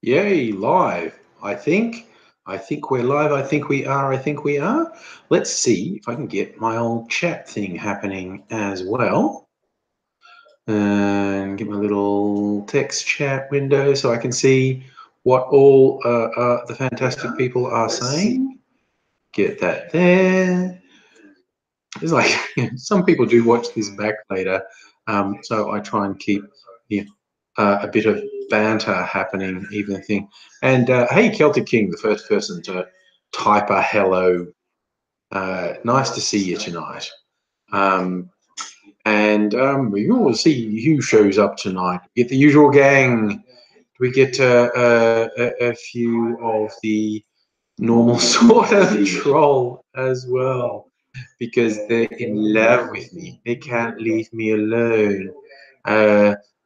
Yay, live. I think we're live. I think we are. I think we are. Let's see if I can get my old chat thing happening as well. And get my little text chat window so I can see what all the fantastic people are saying. Get that there. It's like some people do watch this back later, so I try and keep a bit of banter happening, even a thing. And hey, Celtic King, the first person to type a hello. Nice to see you tonight. We will see who shows up tonight. We get the usual gang. We get a few of the normal sort of troll as well, because they're in love with me. They can't leave me alone.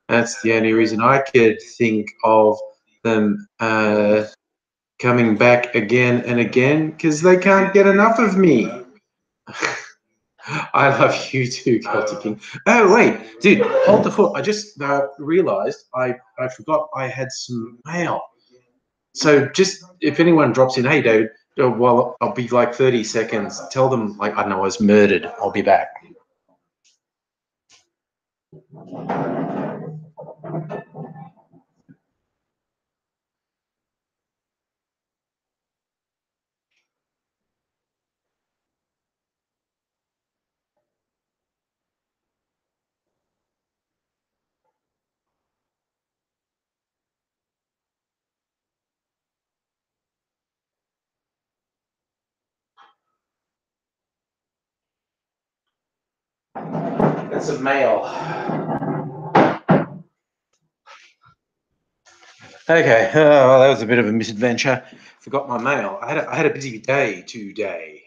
That's the only reason I could think of them coming back again and again, because they can't get enough of me. I love you too, Celtic King. Oh, wait, dude, hold the fort. I just realized I forgot I had some mail. So just if anyone drops in, hey, David, well, I'll be like 30 seconds. Tell them, like, I don't know, I was murdered. I'll be back. That's a mail. Okay, well, that was a bit of a misadventure. Forgot my mail. I had a busy day today.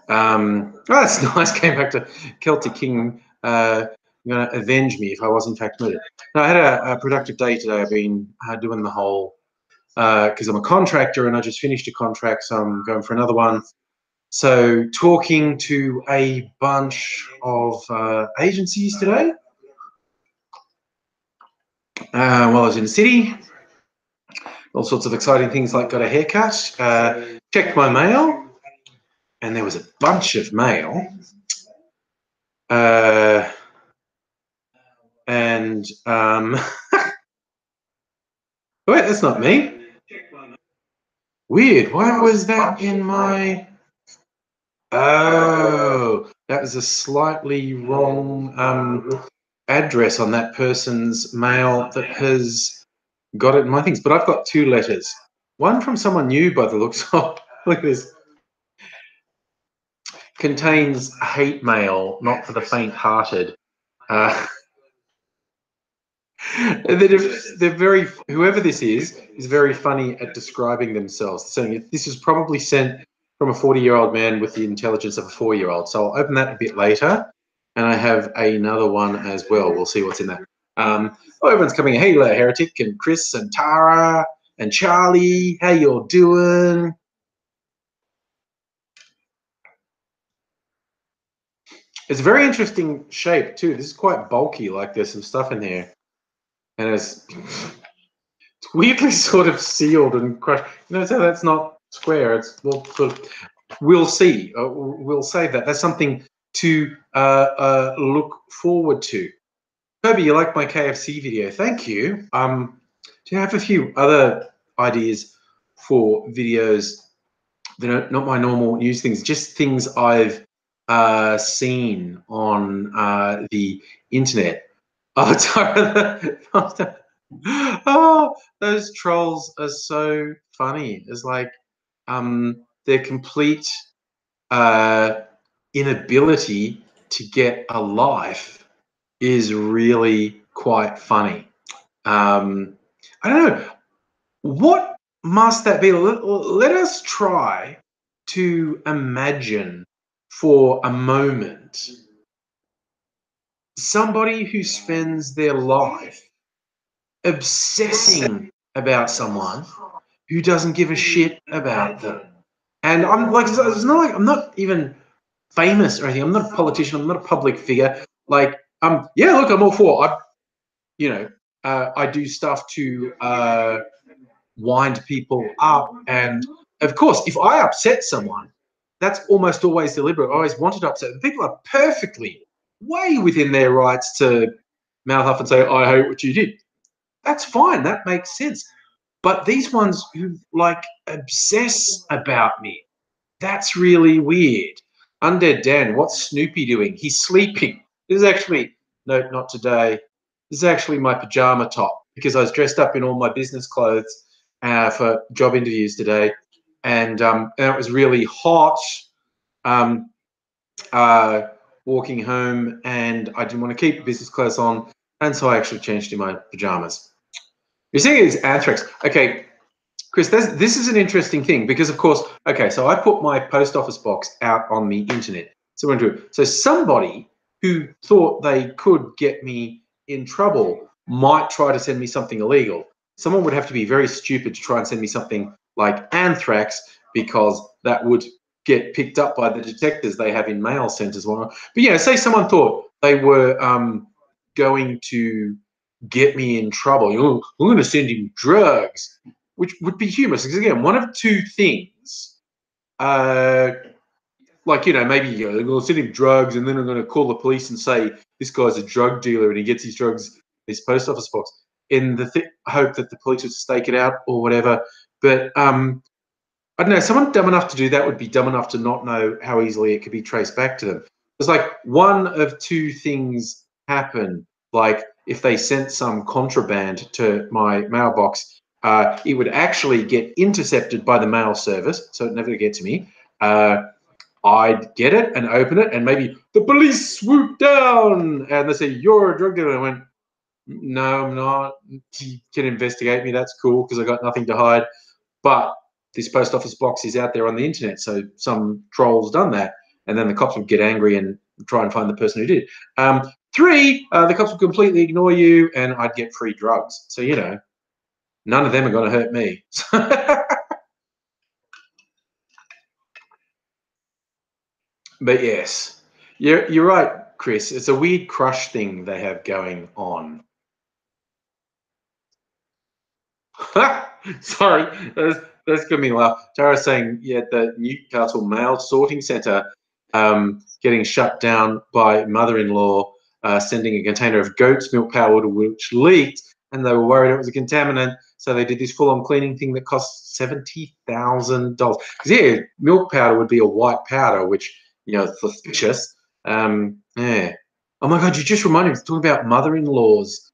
Oh, that's nice. Came back to Celtic King. Going to avenge me if I was in fact murdered. No, I had a productive day today. I've been doing the whole because I'm a contractor and I just finished a contract, so I'm going for another one. So talking to a bunch of agencies today. While I was in the city, all sorts of exciting things like got a haircut, checked my mail, and there was a bunch of mail. Wait, that's not me. Weird. Why was that in my... Oh, that was a slightly wrong address on that person's mail that has got it in my things. But I've got two letters. One from someone new by the looks of. Look at this. Contains hate mail, not for the faint-hearted. They're very, whoever this is very funny at describing themselves, saying this is probably sent from a 40-year-old man with the intelligence of a 4-year-old. So I'll open that a bit later, and I have another one as well. We'll see what's in that. Oh, everyone's coming. Hey, Heretic and Chris and Tara and Charlie. How y'all doing? It's a very interesting shape too. This is quite bulky. Like there's some stuff in here, and it's weirdly sort of sealed and crushed. You know, so that's not square. It's we'll see. We'll save that. That's something to look forward to. Toby, you like my KFC video? Thank you. Do you have a few other ideas for videos that are not my normal news things, just things I've seen on the internet? Oh, Tara, oh, those trolls are so funny. It's like their complete inability to get a life is really quite funny. I don't know. What must that be? Let us try to imagine for a moment somebody who spends their life obsessing about someone who doesn't give a shit about them. And I'm like, it's not like I'm not even famous or anything. I'm not a politician. I'm not a public figure. Like, yeah, look, I'm all for. I do stuff to wind people up. And of course, if I upset someone, that's almost always deliberate. I always wanted to upset them. People are perfectly way within their rights to mouth up and say, I hate what you did. That's fine. That makes sense. But these ones who like obsess about me, that's really weird. Undead Dan, what's Snoopy doing? He's sleeping. This is actually, no, not today. This is actually my pajama top because I was dressed up in all my business clothes for job interviews today. And it was really hot um, walking home, and I didn't want to keep business clothes on. And so I actually changed to my pajamas. You're saying it's anthrax. Okay, Chris, this is an interesting thing because, of course, okay, so I put my post office box out on the internet. So somebody who thought they could get me in trouble might try to send me something illegal. Someone would have to be very stupid to try and send me something like anthrax because that would get picked up by the detectors they have in mail centers. But yeah, say someone thought they were going to get me in trouble. Oh, I'm going to send him drugs, which would be humorous. Because again, one of two things, like, you know, maybe they're going to send him drugs and then I'm going to call the police and say this guy's a drug dealer and he gets his drugs in his post office box in the hope that the police would stake it out or whatever. But I don't know, someone dumb enough to do that would be dumb enough to not know how easily it could be traced back to them. It's like one of two things happen. Like if they sent some contraband to my mailbox, it would actually get intercepted by the mail service, so it never get to me. I'd get it and open it, and maybe the police swoop down and they say, you're a drug dealer. And I went, no, I'm not. You can investigate me. That's cool because I got nothing to hide. But this post office box is out there on the internet, so some troll's done that, and then the cops would get angry and try and find the person who did. Three, the cops would completely ignore you, and I'd get free drugs. So, you know, none of them are going to hurt me. But yes, you're right, Chris. It's a weird crush thing they have going on. Sorry, that's gonna be laugh. Tara's saying, yeah, the Newcastle Mail Sorting Centre getting shut down by mother-in-law sending a container of goat's milk powder which leaked, and they were worried it was a contaminant, so they did this full-on cleaning thing that cost $70,000. Because yeah, milk powder would be a white powder, which, you know, suspicious. Yeah. Oh my God, you just reminded me. Talking about mother-in-laws.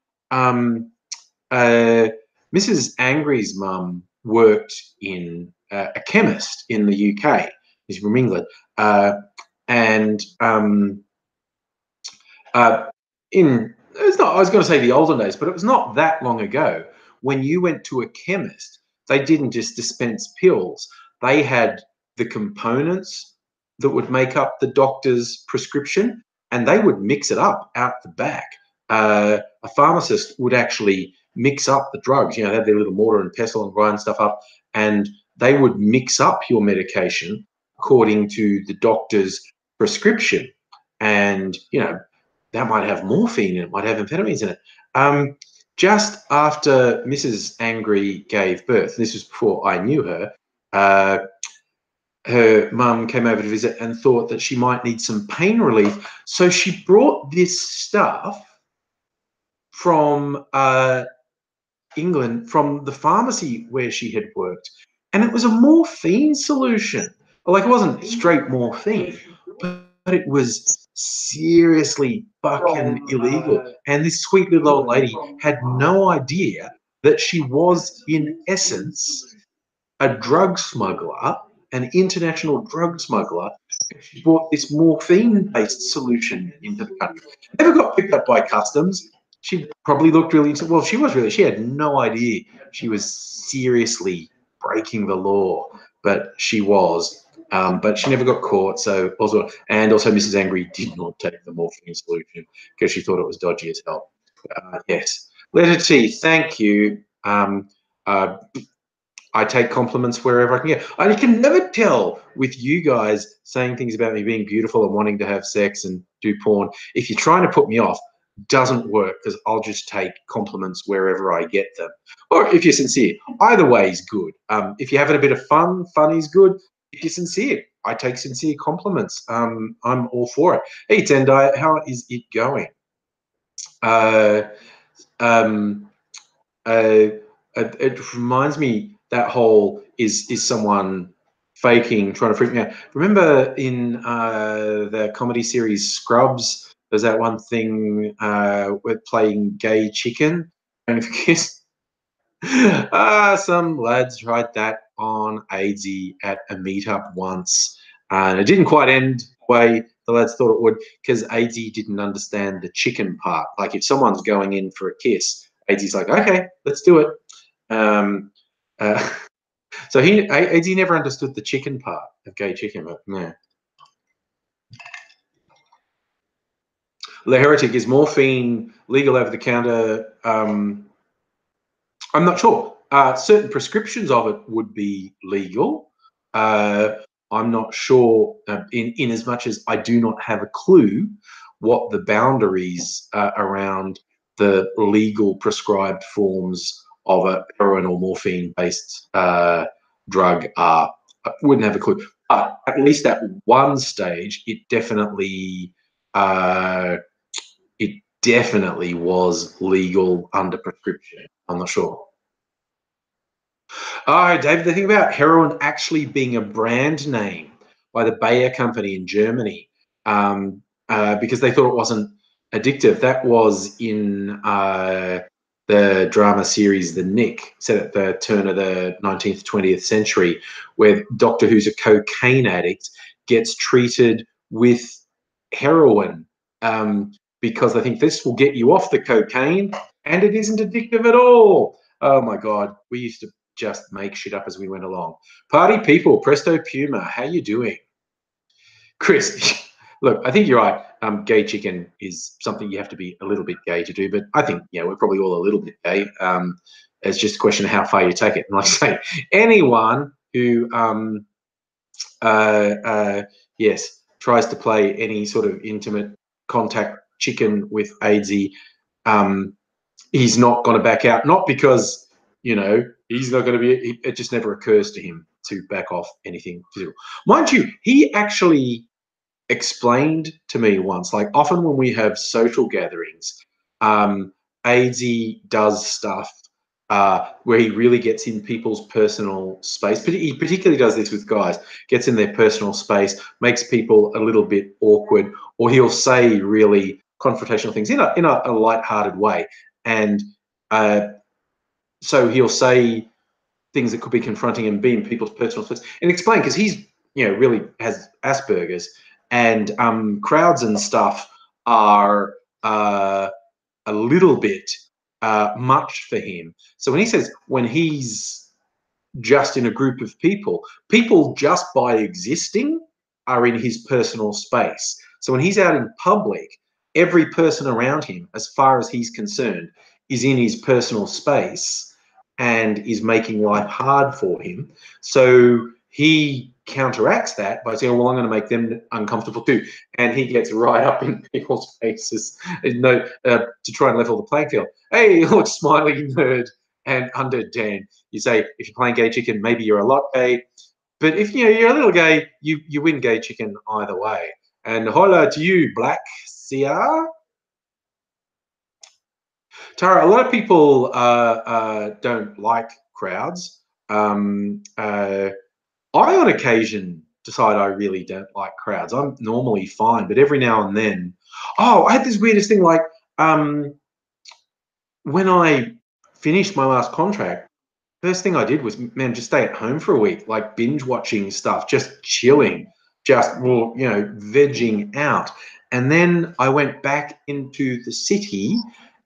Mrs. Angry's mum worked in a chemist in the UK. She's from England, and it's not. I was going to say the olden days, but it was not that long ago. When you went to a chemist, they didn't just dispense pills. They had the components that would make up the doctor's prescription, and they would mix it up out the back. A pharmacist would actually mix up the drugs. You know, they had their little mortar and pestle and grind stuff up, and they would mix up your medication according to the doctor's prescription. And, you know, that might have morphine in it, might have amphetamines in it. Just after Mrs. Angry gave birth, this was before I knew her, her mum came over to visit and thought that she might need some pain relief. So she brought this stuff from England, from the pharmacy where she had worked. And it was a morphine solution. Like, it wasn't straight morphine, but it was seriously fucking illegal. And this sweet little old lady had no idea that she was, in essence, a drug smuggler, an international drug smuggler. She brought this morphine-based solution into the country. Never got picked up by customs. She probably looked really, well, she had no idea she was seriously breaking the law, but she was. But she never got caught. So also Mrs. Angry did not take the morphine solution because she thought it was dodgy as hell. Yes. Letter T, thank you. I take compliments wherever I can get. I can never tell with you guys saying things about me being beautiful and wanting to have sex and do porn. If you're trying to put me off, doesn't work because I'll just take compliments wherever I get them. Or if you're sincere, either way is good. If you're having a bit of fun, fun is good. If you're sincere, I take sincere compliments. I'm all for it. Hey, Tendai, how is it going? It reminds me that whole is someone faking, trying to freak me out. Remember in the comedy series Scrubs, there's that one thing with playing gay chicken. And some lads tried that on AIDSy at a meetup once, and it didn't quite end the way the lads thought it would because AIDSy didn't understand the chicken part. Like if someone's going in for a kiss, AIDSy's like, okay, let's do it. So AIDSy never understood the chicken part of gay chicken, but no. Le Heretic, is morphine legal over the counter? I'm not sure. Certain prescriptions of it would be legal. I'm not sure in as much as I do not have a clue what the boundaries around the legal prescribed forms of a heroin or morphine based drug are. I wouldn't have a clue. But at least at one stage, it definitely was legal under prescription. I'm not sure. Oh, David, the thing about heroin actually being a brand name by the Bayer company in Germany, because they thought it wasn't addictive. That was in the drama series The Nick, set at the turn of the 19th, 20th century, where Doctor Who's a cocaine addict gets treated with heroin because they think this will get you off the cocaine, and it isn't addictive at all. Oh my God, we used to just make shit up as we went along. Party people, Presto Puma, how you doing? Chris, look, I think you're right. Gay chicken is something you have to be a little bit gay to do, but I think, we're probably all a little bit gay. It's just a question of how far you take it. And like I say, anyone who, yes, tries to play any sort of intimate contact chicken with AIDSy, he's not going to back out. Not because, he's not going to be, it just never occurs to him to back off anything physical. Mind you, he actually explained to me once, like often when we have social gatherings, AIDSy does stuff where he really gets in people's personal space. He particularly does this with guys, gets in their personal space, makes people a little bit awkward, or he'll say really confrontational things in a lighthearted way. And so he'll say things that could be confronting and be in people's personal space and explain, because he's, really has Asperger's, and crowds and stuff are a little bit much for him. So when he says when he's just in a group of people just by existing are in his personal space. So when he's out in public, every person around him, as far as he's concerned, is in his personal space and is making life hard for him. So he counteracts that by saying, well, I'm going to make them uncomfortable too. And he gets right up in people's faces to try and level the playing field. Hey, look, smiley nerd. And under Dan, you say, if you're playing gay chicken, maybe you're a lot gay. But if you're a little gay, you win gay chicken either way. And hola to you, Black CR. Tara, a lot of people don't like crowds. I, on occasion, decide I really don't like crowds. I'm normally fine, but every now and then, I had this weirdest thing, like when I finished my last contract, first thing I did was, man, just stay at home for a week, like binge watching stuff, just chilling, just, vegging out. And then I went back into the city,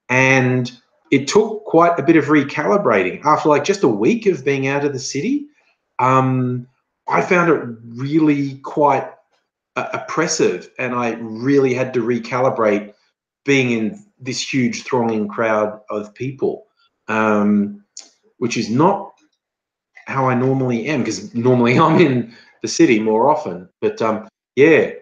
and it took quite a bit of recalibrating. After like just a week of being out of the city, I found it really quite oppressive, and I really had to recalibrate being in this huge thronging crowd of people, which is not how I normally am, because normally I'm in the city more often. But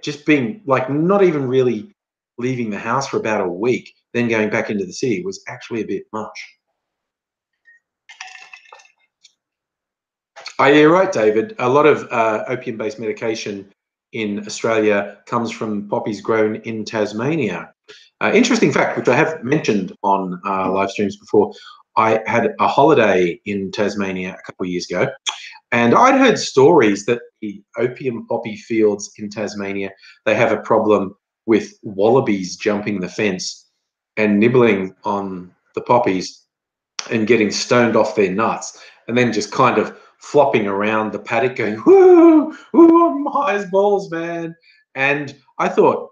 just being like not even really leaving the house for about a week then going back into the city was actually a bit much. Oh, yeah, right, David. A lot of opium-based medication in Australia comes from poppies grown in Tasmania. Interesting fact, which I have mentioned on live streams before, I had a holiday in Tasmania a couple of years ago, and I'd heard stories that the opium poppy fields in Tasmania, they have a problem with wallabies jumping the fence and nibbling on the poppies and getting stoned off their nuts, and then just kind of flopping around the paddock going, woo, woo, I'm high as balls, man. And I thought,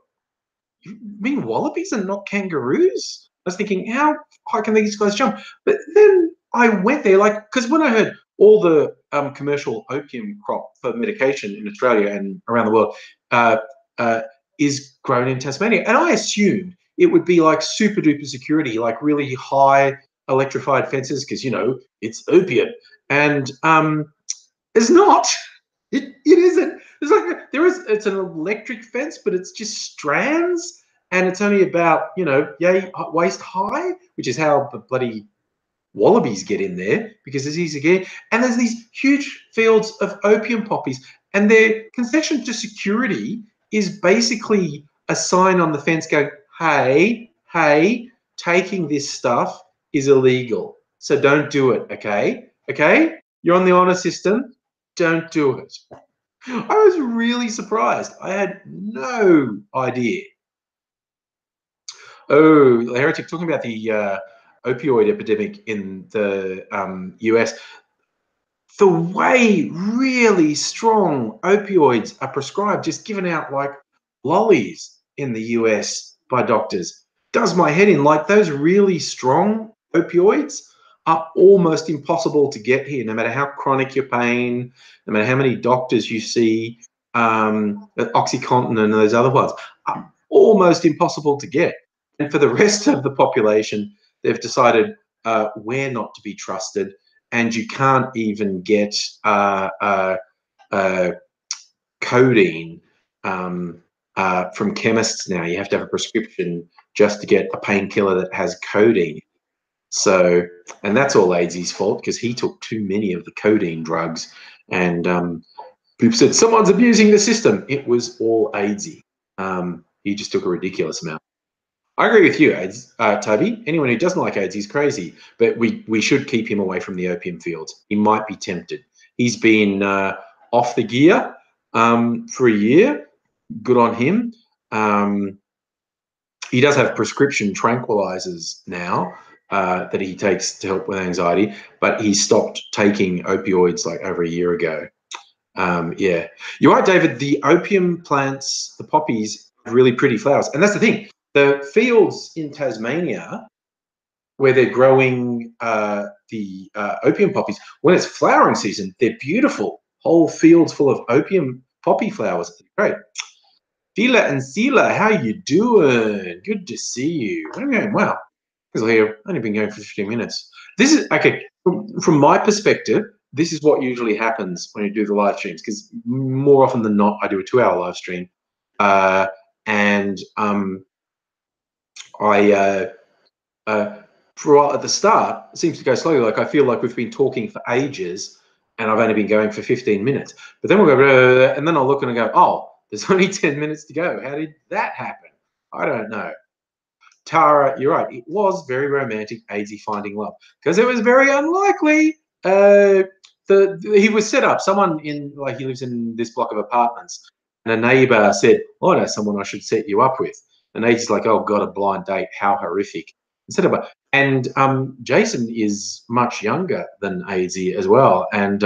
you mean wallabies and not kangaroos? I was thinking, how high can these guys jump? But then I went there, like, because when I heard all the commercial opium crop for medication in Australia and around the world uh, is grown in Tasmania, and I assumed it would be like super duper security, like really high electrified fences, because, you know, it's opium. And it's not. It isn't. It's like it's an electric fence, but it's just strands, and it's only about, you know, waist high, which is how the bloody wallabies get in there, because it's easy to get in. And there's these huge fields of opium poppies, and their concession to security is basically a sign on the fence going, hey, taking this stuff is illegal, so don't do it, okay? You're on the honor system, don't do it. I was really surprised. I had no idea. Oh, Heretic, talking about the opioid epidemic in the US, the way really strong opioids are prescribed, just given out like lollies in the US by doctors, does my head in. Like, those really strong opioids are almost impossible to get here, no matter how chronic your pain, no matter how many doctors you see. Oxycontin and those other ones are almost impossible to get. And for the rest of the population, they've decided we're not to be trusted, and you can't even get codeine from chemists now. You have to have a prescription just to get a painkiller that has codeine. So, and that's all AIDS's fault, because he took too many of the codeine drugs, and people said someone's abusing the system. It was all AIDSy. He just took a ridiculous amount. I agree with you, Toby. Anyone who doesn't like AIDS is crazy, but we should keep him away from the opium fields. He might be tempted. He's been off the gear for a year. Good on him. He does have prescription tranquilizers now that he takes to help with anxiety, but he stopped taking opioids like over a year ago. Yeah, you're right, David. The opium plants, the poppies, have really pretty flowers, and that's the thing. The fields in Tasmania where they're growing the opium poppies, when it's flowering season, they're beautiful. Whole fields full of opium poppy flowers. Great. Fila and Sila, how you doing? Good to see you. I'm going, wow. Because I've only been going for 15 minutes. This is, okay, from my perspective, this is what usually happens when you do the live streams, because more often than not, I do a 2-hour live stream. And for at the start, it seems to go slowly. Like, I feel like we've been talking for ages, and I've only been going for 15 minutes. But then we'll go, and then I'll look and I go, oh, there's only 10 minutes to go. How did that happen? I don't know. Tara, you're right. It was very romantic, AIDSy finding love, because it was very unlikely. He was set up. Someone in, like, he lives in this block of apartments, and a neighbor said, oh, I know someone I should set you up with. And AIDSy's like, oh God, a blind date, how horrific. And Jason is much younger than AIDSy as well. And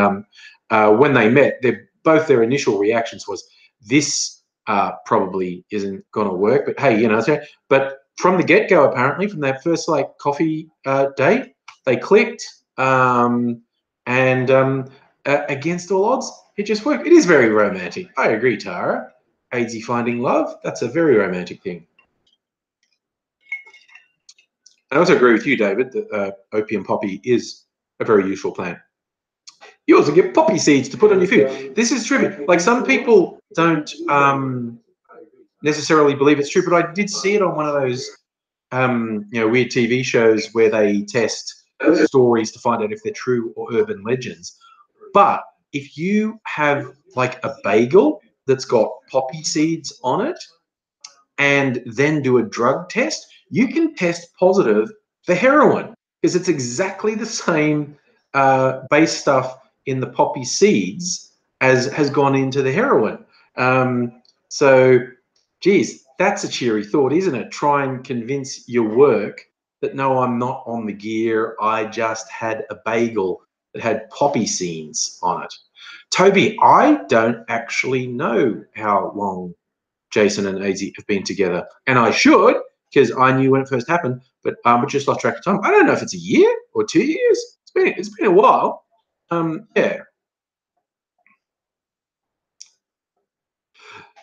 when they met, both their initial reactions was, this probably isn't going to work. But hey, you know, but from the get-go, apparently, from that first like coffee date, they clicked, and against all odds, it just worked. It is very romantic. I agree, Tara. AIDSy finding love, that's a very romantic thing. I also agree with you, David, that opium poppy is a very useful plant. You also get poppy seeds to put on your food. This is true. Like, some people don't necessarily believe it's true, but I did see it on one of those weird TV shows where they test stories to find out if they're true or urban legends. But if you have like a bagel that's got poppy seeds on it and then do a drug test, you can test positive for heroin because it's exactly the same base stuff in the poppy seeds as has gone into the heroin. So, geez, that's a cheery thought, isn't it? Try and convince your work that no, I'm not on the gear. I just had a bagel that had poppy seeds on it. Toby, I don't actually know how long Jason and Azy have been together, and I should because I knew when it first happened, but just lost track of time. I don't know if it's a year or 2 years. It's been a while. Yeah.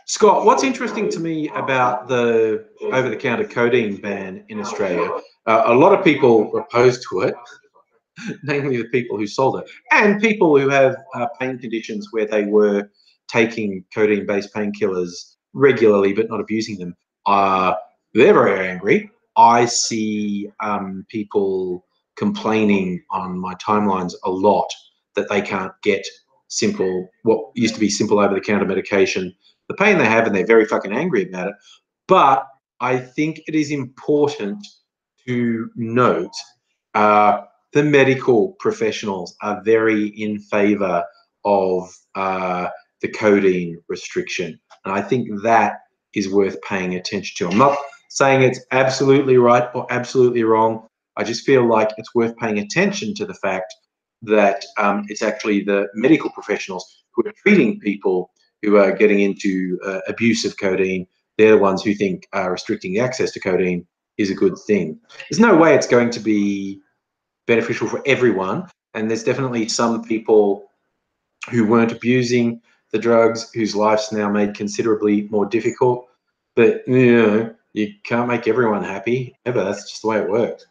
Scott, what's interesting to me about the over-the-counter codeine ban in Australia, a lot of people were opposed to it, namely the people who sold it, and people who have pain conditions where they were taking codeine-based painkillers regularly but not abusing them. They're very angry. I see people complaining on my timelines a lot that they can't get what used to be simple over-the-counter medication, the pain they have, and they're very fucking angry about it. But I think it is important to note the medical professionals are very in favour of the codeine restriction. And I think that is worth paying attention to. I'm not saying it's absolutely right or absolutely wrong. I just feel like it's worth paying attention to the fact that it's actually the medical professionals who are treating people who are getting into abuse of codeine. They're the ones who think restricting the access to codeine is a good thing. There's no way it's going to be beneficial for everyone, and there's definitely some people who weren't abusing the drugs whose life's now made considerably more difficult. But you can't make everyone happy ever. That's just the way it works.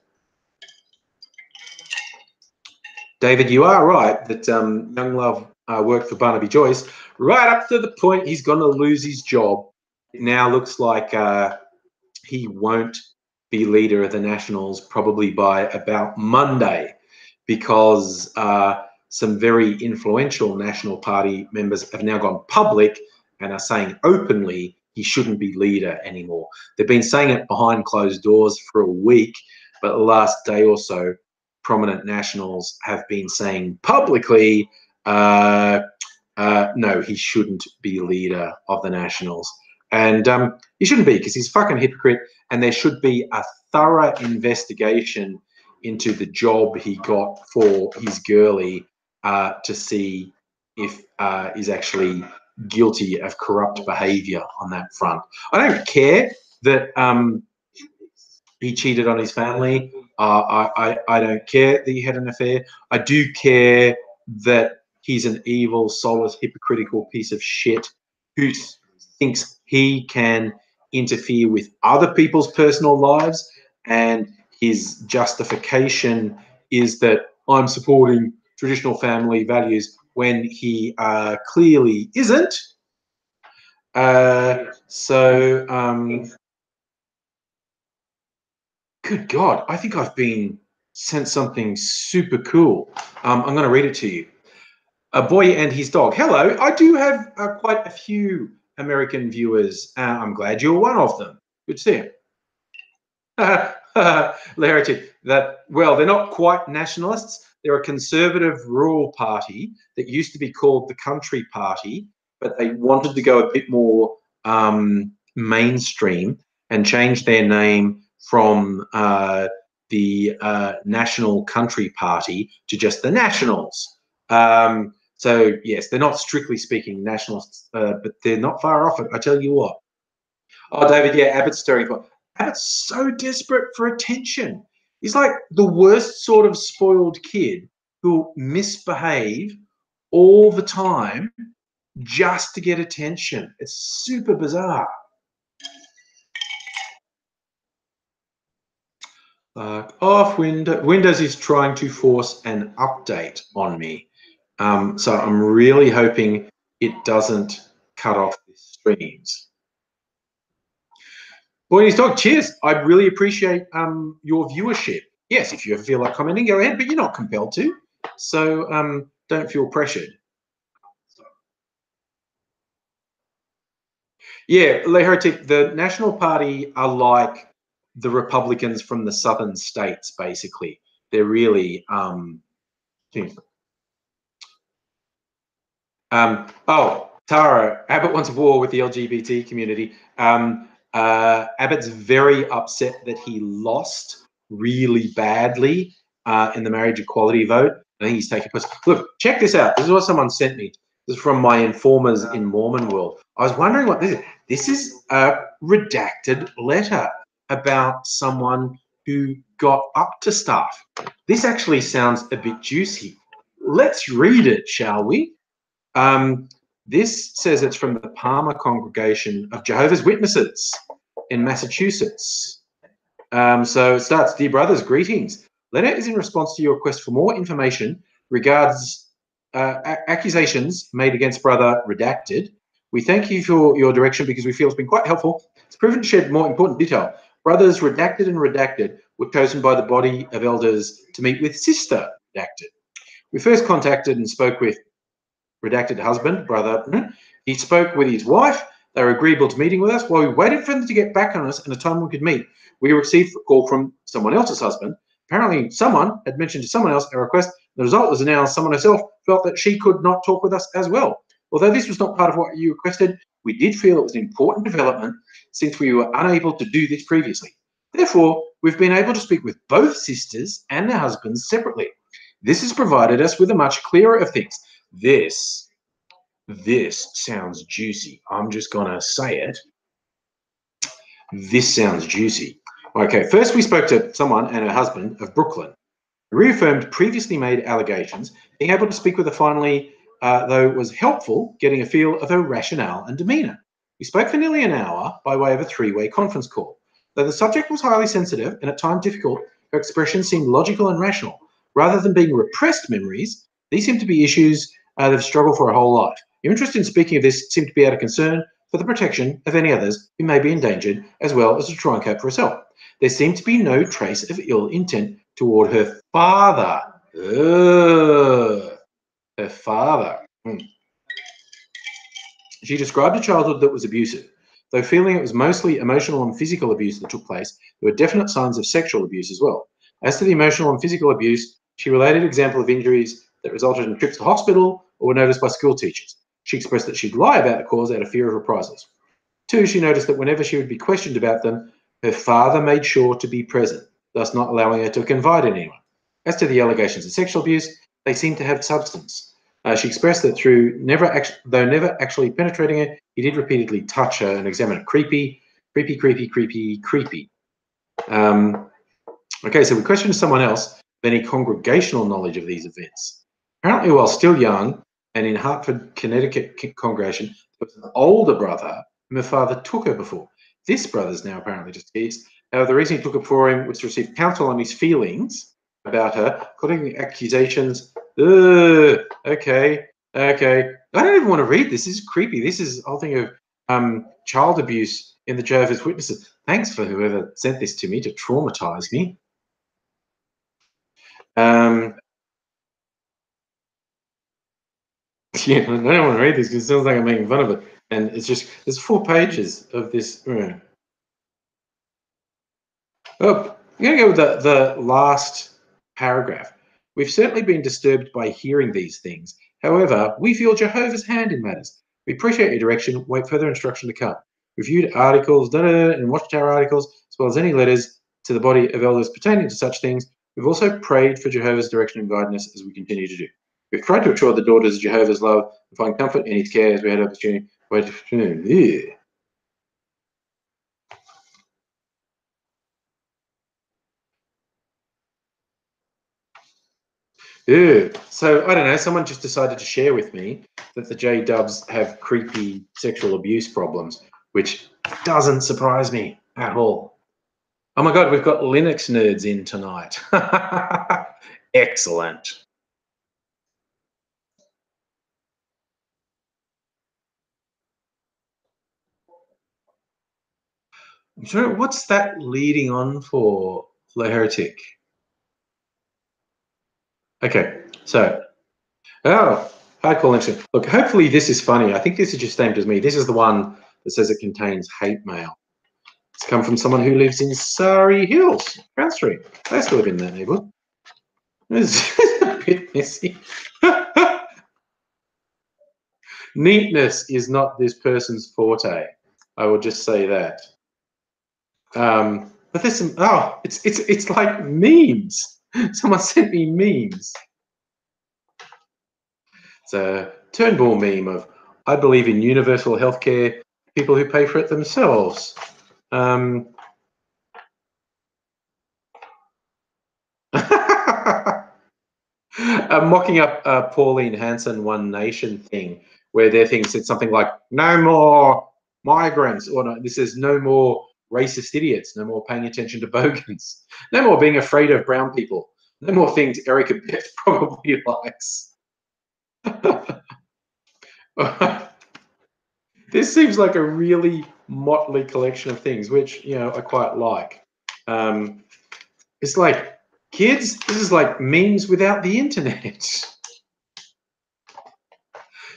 David, you are right that Young Love worked for Barnaby Joyce right up to the point he's going to lose his job. It now looks like he won't be leader of the Nationals probably by about Monday, because some very influential National Party members have now gone public and are saying openly he shouldn't be leader anymore. They've been saying it behind closed doors for a week, but the last day or so, prominent Nationals have been saying publicly, no, he shouldn't be leader of the Nationals. And he shouldn't be, because he's a fucking hypocrite, and there should be a thorough investigation into the job he got for his girlie to see if he's actually guilty of corrupt behaviour on that front. I don't care that he cheated on his family. I don't care that he had an affair. I do care that he's an evil, soulless, hypocritical piece of shit who thinks he can interfere with other people's personal lives, and his justification is that I'm supporting traditional family values when he clearly isn't. Good God, I think I've been sent something super cool. I'm going to read it to you. A boy and his dog. Hello, I do have quite a few American viewers. I'm glad you're one of them. Good to see you. Larity, well, they're not quite nationalists. They're a conservative rural party that used to be called the Country Party, but they wanted to go a bit more mainstream and change their name from the National Country Party to just the Nationals. So, yes, they're not strictly speaking nationalists, but they're not far off it, I tell you what. Oh, David, yeah, Abbott's stirring pot. Abbott's so desperate for attention. He's like the worst sort of spoiled kid who'll misbehave all the time just to get attention. It's super bizarre. Windows is trying to force an update on me. So I'm really hoping it doesn't cut off the streams. Boydie's dog, cheers. I really appreciate your viewership. Yes, if you ever feel like commenting, go ahead, but you're not compelled to. So don't feel pressured. Yeah, Le Heretic, the National Party are like the Republicans from the southern states, basically. They're really oh, Tara, Abbott wants war with the LGBT community. Abbott's very upset that he lost really badly in the marriage equality vote. I think he's taking place. Look, check this out. This is what someone sent me. This is from my informers in Mormon world. I was wondering what this is. This is a redacted letter about someone who got up to stuff. This actually sounds a bit juicy. Let's read it, shall we? This says it's from the Palmer Congregation of Jehovah's Witnesses in Massachusetts. So it starts, Dear brothers, greetings. Letter is in response to your request for more information regards accusations made against brother redacted. We thank you for your direction because we feel it's been quite helpful. It's proven to shed more important detail. Brothers redacted and redacted were chosen by the body of elders to meet with sister redacted. We first contacted and spoke with redacted husband, brother. He spoke with his wife. They were agreeable to meeting with us. While we waited for them to get back on us and a time we could meet, we received a call from someone else's husband. Apparently, someone had mentioned to someone else our request. The result was announced. Someone herself felt that she could not talk with us as well. Although this was not part of what you requested, we did feel it was an important development since we were unable to do this previously. Therefore, we've been able to speak with both sisters and their husbands separately. This has provided us with a much clearer of things. This sounds juicy. I'm just gonna say it. This sounds juicy. Okay, first we spoke to someone and her husband of Brooklyn. Reaffirmed previously made allegations. Being able to speak with her finally, though, was helpful, getting a feel of her rationale and demeanour. We spoke for nearly an hour by way of a three-way conference call. Though the subject was highly sensitive and at times difficult, her expression seemed logical and rational. Rather than being repressed memories, these seemed to be issues they've struggled for a whole life. Your interest in speaking of this seemed to be out of concern for the protection of any others who may be endangered, as well as to try and cope for herself. There seemed to be no trace of ill intent toward her father. Her father. She described a childhood that was abusive. Though feeling it was mostly emotional and physical abuse that took place, there were definite signs of sexual abuse as well. As to the emotional and physical abuse, she related an example of injuries that resulted in trips to hospital or were noticed by school teachers. She expressed that she'd lie about the cause out of fear of reprisals. 2, she noticed that whenever she would be questioned about them, her father made sure to be present, thus not allowing her to confide in anyone. As to the allegations of sexual abuse, they seemed to have substance. She expressed that though never actually penetrating her, he did repeatedly touch her and examine her. Creepy. Okay, so we questioned someone else of any congregational knowledge of these events. Apparently, while still young and in Hartford, Connecticut congregation, there was an older brother whom her father took her before. This brother's now apparently deceased. However, the reason he took her before him was to receive counsel on his feelings about her, according to the accusations. Okay. I don't even want to read this. This is creepy. This is the whole thing of child abuse in the Jehovah's Witnesses. Thanks for whoever sent this to me to traumatize me. Yeah, I don't want to read this because it sounds like I'm making fun of it. And it's just, there's 4 pages of this. Oh, I'm going to go with the last paragraph. We've certainly been disturbed by hearing these things. However, we feel Jehovah's hand in matters. We appreciate your direction. Wait further instruction to come. Reviewed articles, and Watchtower articles, as well as any letters to the body of elders pertaining to such things. We've also prayed for Jehovah's direction and guidance as we continue to do. We've tried to assure the daughters of Jehovah's love and find comfort in his care as we had opportunity. Yeah. So I don't know. Someone just decided to share with me that the J Dubs have creepy sexual abuse problems, which doesn't surprise me at all. Oh my God, we've got Linux nerds in tonight. Excellent. So what's that leading on for, Le Heretic? Okay, so, oh, hi, Colin. Look, hopefully this is funny. I think this is just aimed at me. This is the one that says it contains hate mail. It's come from someone who lives in Surrey Hills, Crown Street. I used to live in that neighbourhood. It's a bit messy. Neatness is not this person's forte. I will just say that. But there's some. Oh, it's like memes. Someone sent me memes. It's a Turnbull meme of, I believe in universal healthcare, people who pay for it themselves. Mocking up Pauline Hanson One Nation thing, where their thing said something like, no more migrants, or no, this is no more racist idiots, no more paying attention to bogans, no more being afraid of brown people, no more things Erica Beth probably likes. This seems like a really motley collection of things, which, you know, I quite like. It's like, kids, this is like memes without the internet.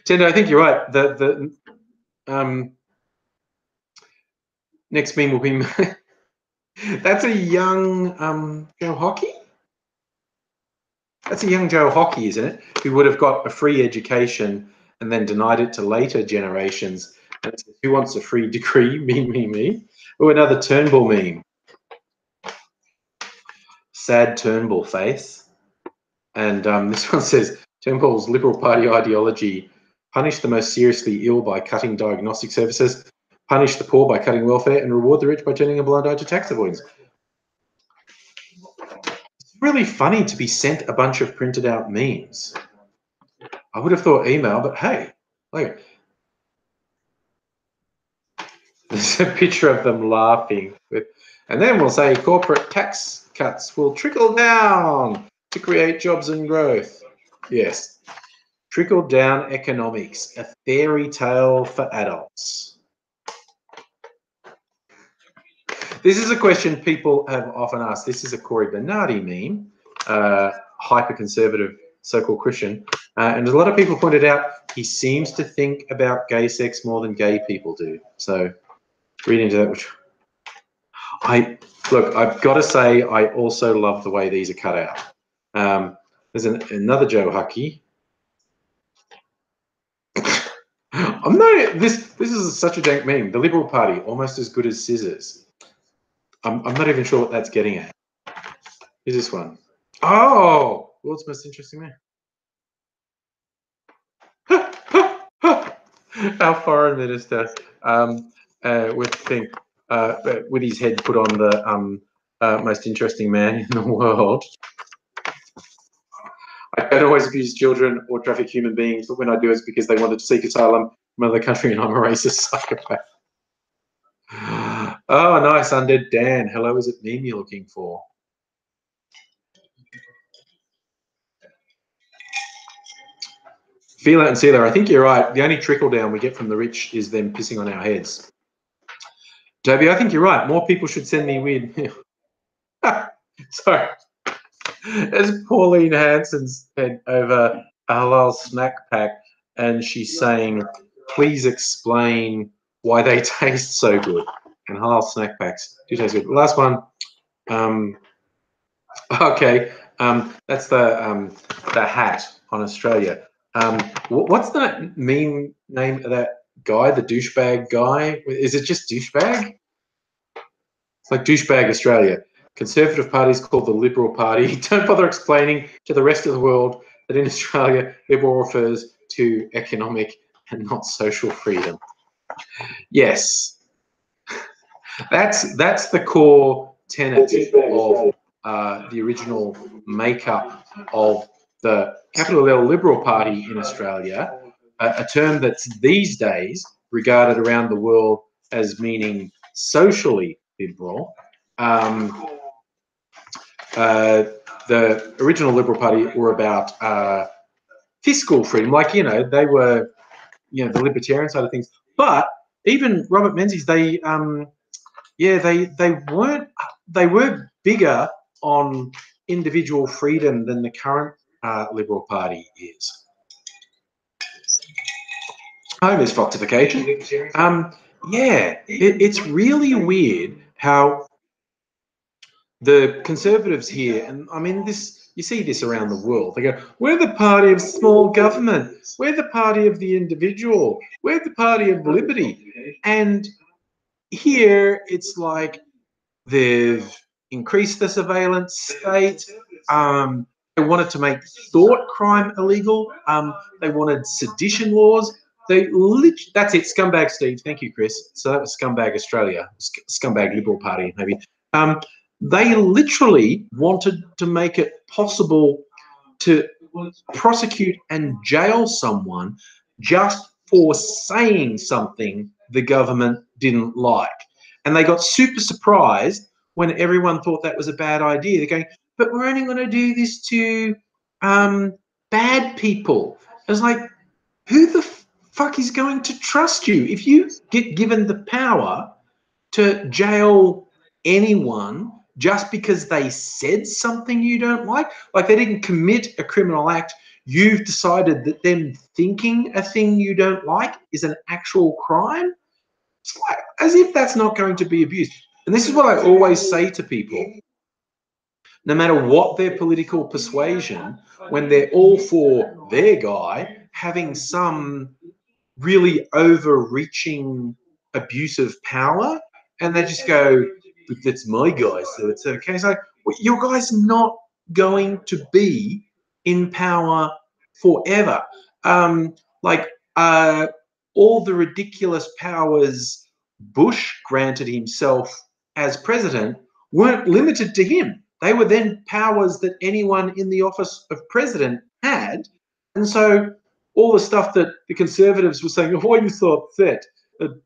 Tendo, I think you're right. The next meme will be that's a young Joe Hockey. That's a young Joe Hockey, isn't it? Who would have got a free education and then denied it to later generations. And it says, who wants a free degree? Me. Oh, another Turnbull meme. Sad Turnbull face. And this one says, Turnbull's Liberal Party ideology: punish the most seriously ill by cutting diagnostic services, punish the poor by cutting welfare, and reward the rich by turning a blind eye to tax avoidance. It's really funny to be sent a bunch of printed out memes. I would have thought email, but hey, look. There's a picture of them laughing. And then we'll say corporate tax cuts will trickle down to create jobs and growth. Yes. Trickle down economics, a fairy tale for adults. This is a question people have often asked. This is a Corey Bernardi meme, hyper-conservative so-called Christian. And a lot of people pointed out he seems to think about gay sex more than gay people do. So read into that. Which look, I've got to say, I also love the way these are cut out. There's another Joe Huckey. I'm not. This is such a dank meme. The Liberal Party, almost as good as scissors. I'm not even sure what that's getting at. Who's this one? Oh, world's most interesting man. Our foreign minister with his head put on the most interesting man in the world. I don't always abuse children or traffic human beings, but when I do, it's because they wanted to seek asylum from another country and I'm a racist psychopath. Oh, nice. Undead Dan. Hello, is it meme you're looking for? Feeler and Sealer, I think you're right. The only trickle down we get from the rich is them pissing on our heads. Toby, I think you're right. More people should send me weird. Sorry. As Pauline Hanson's head over a halal snack pack, and she's saying, please explain why they taste so good. And halal snack packs do taste good. Last one. Okay. That's the hat on Australia. What's that mean name of that guy, the douchebag guy? Is it just douchebag? It's like douchebag Australia. Conservative Party is called the Liberal Party. Don't bother explaining to the rest of the world that in Australia, Liberal refers to economic and not social freedom. Yes, that's the core tenet of the original makeup of the capital L Liberal Party in Australia, a term that's these days regarded around the world as meaning socially liberal. The original Liberal Party were about fiscal freedom, like, you know, they were, you know, the libertarian side of things. But even Robert Menzies, they Yeah, they were bigger on individual freedom than the current Liberal Party is. Home is foxification. Yeah, it's really weird how the Conservatives here, and I mean this, you see this around the world. They go, "We're the party of small government. We're the party of the individual. We're the party of liberty." And here it's like they've increased the surveillance state. They wanted to make thought crime illegal. They wanted sedition laws. That's it, scumbag Steve. Thank you, Chris. So that was scumbag Australia, scumbag Liberal Party, maybe. They literally wanted to make it possible to prosecute and jail someone just for saying something the government didn't like. And they got super surprised when everyone thought that was a bad idea. They're going, but we're only going to do this to bad people. It's like, who the fuck is going to trust you? If you get given the power to jail anyone just because they said something you don't like they didn't commit a criminal act, you've decided that them thinking a thing you don't like is an actual crime. It's like, as if that's not going to be abused. And this is what I always say to people, no matter what their political persuasion, when they're all for their guy having some really overreaching abuse of power, and they just go, but that's my guy, so it's okay. So well, your guy's not going to be in power forever. Like all the ridiculous powers Bush granted himself as president weren't limited to him. They were then powers that anyone in the office of president had. And so all the stuff that the Conservatives were saying, why you thought that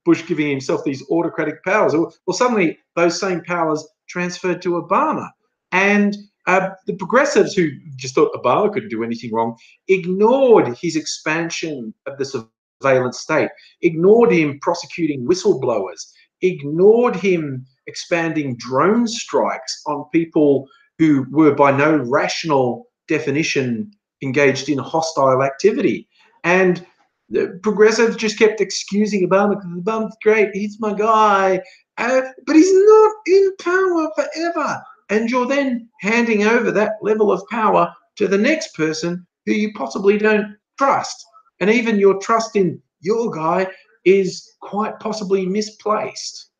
Bush giving himself these autocratic powers, well, suddenly those same powers transferred to Obama. And the progressives, who just thought Obama couldn't do anything wrong, ignored his expansion of the surveillance state, ignored him prosecuting whistleblowers, ignored him expanding drone strikes on people who were by no rational definition engaged in hostile activity. And the progressives just kept excusing Obama because Obama's great, he's my guy, but he's not in power forever. And you're then handing over that level of power to the next person who you possibly don't trust. And even your trust in your guy is quite possibly misplaced.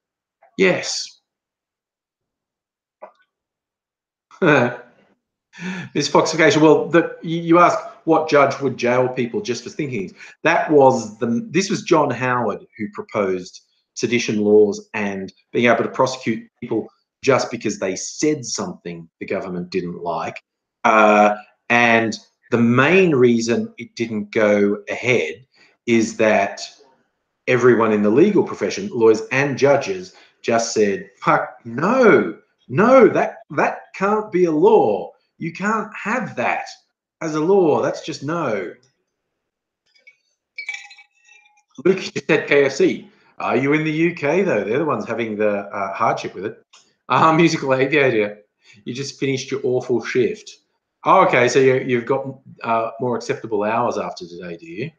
Yes. Miss Foxification. Well, you ask what judge would jail people just for thinking. This was John Howard who proposed sedition laws and being able to prosecute people just because they said something the government didn't like. And the main reason it didn't go ahead is that everyone in the legal profession, lawyers and judges, just said, fuck, no, that can't be a law. You can't have that as a law. That's just no. Luke just said KFC. Are you in the UK, though? They're the ones having the hardship with it. Musical aviator. You just finished your awful shift. Oh, okay, so you've got more acceptable hours after today, do you?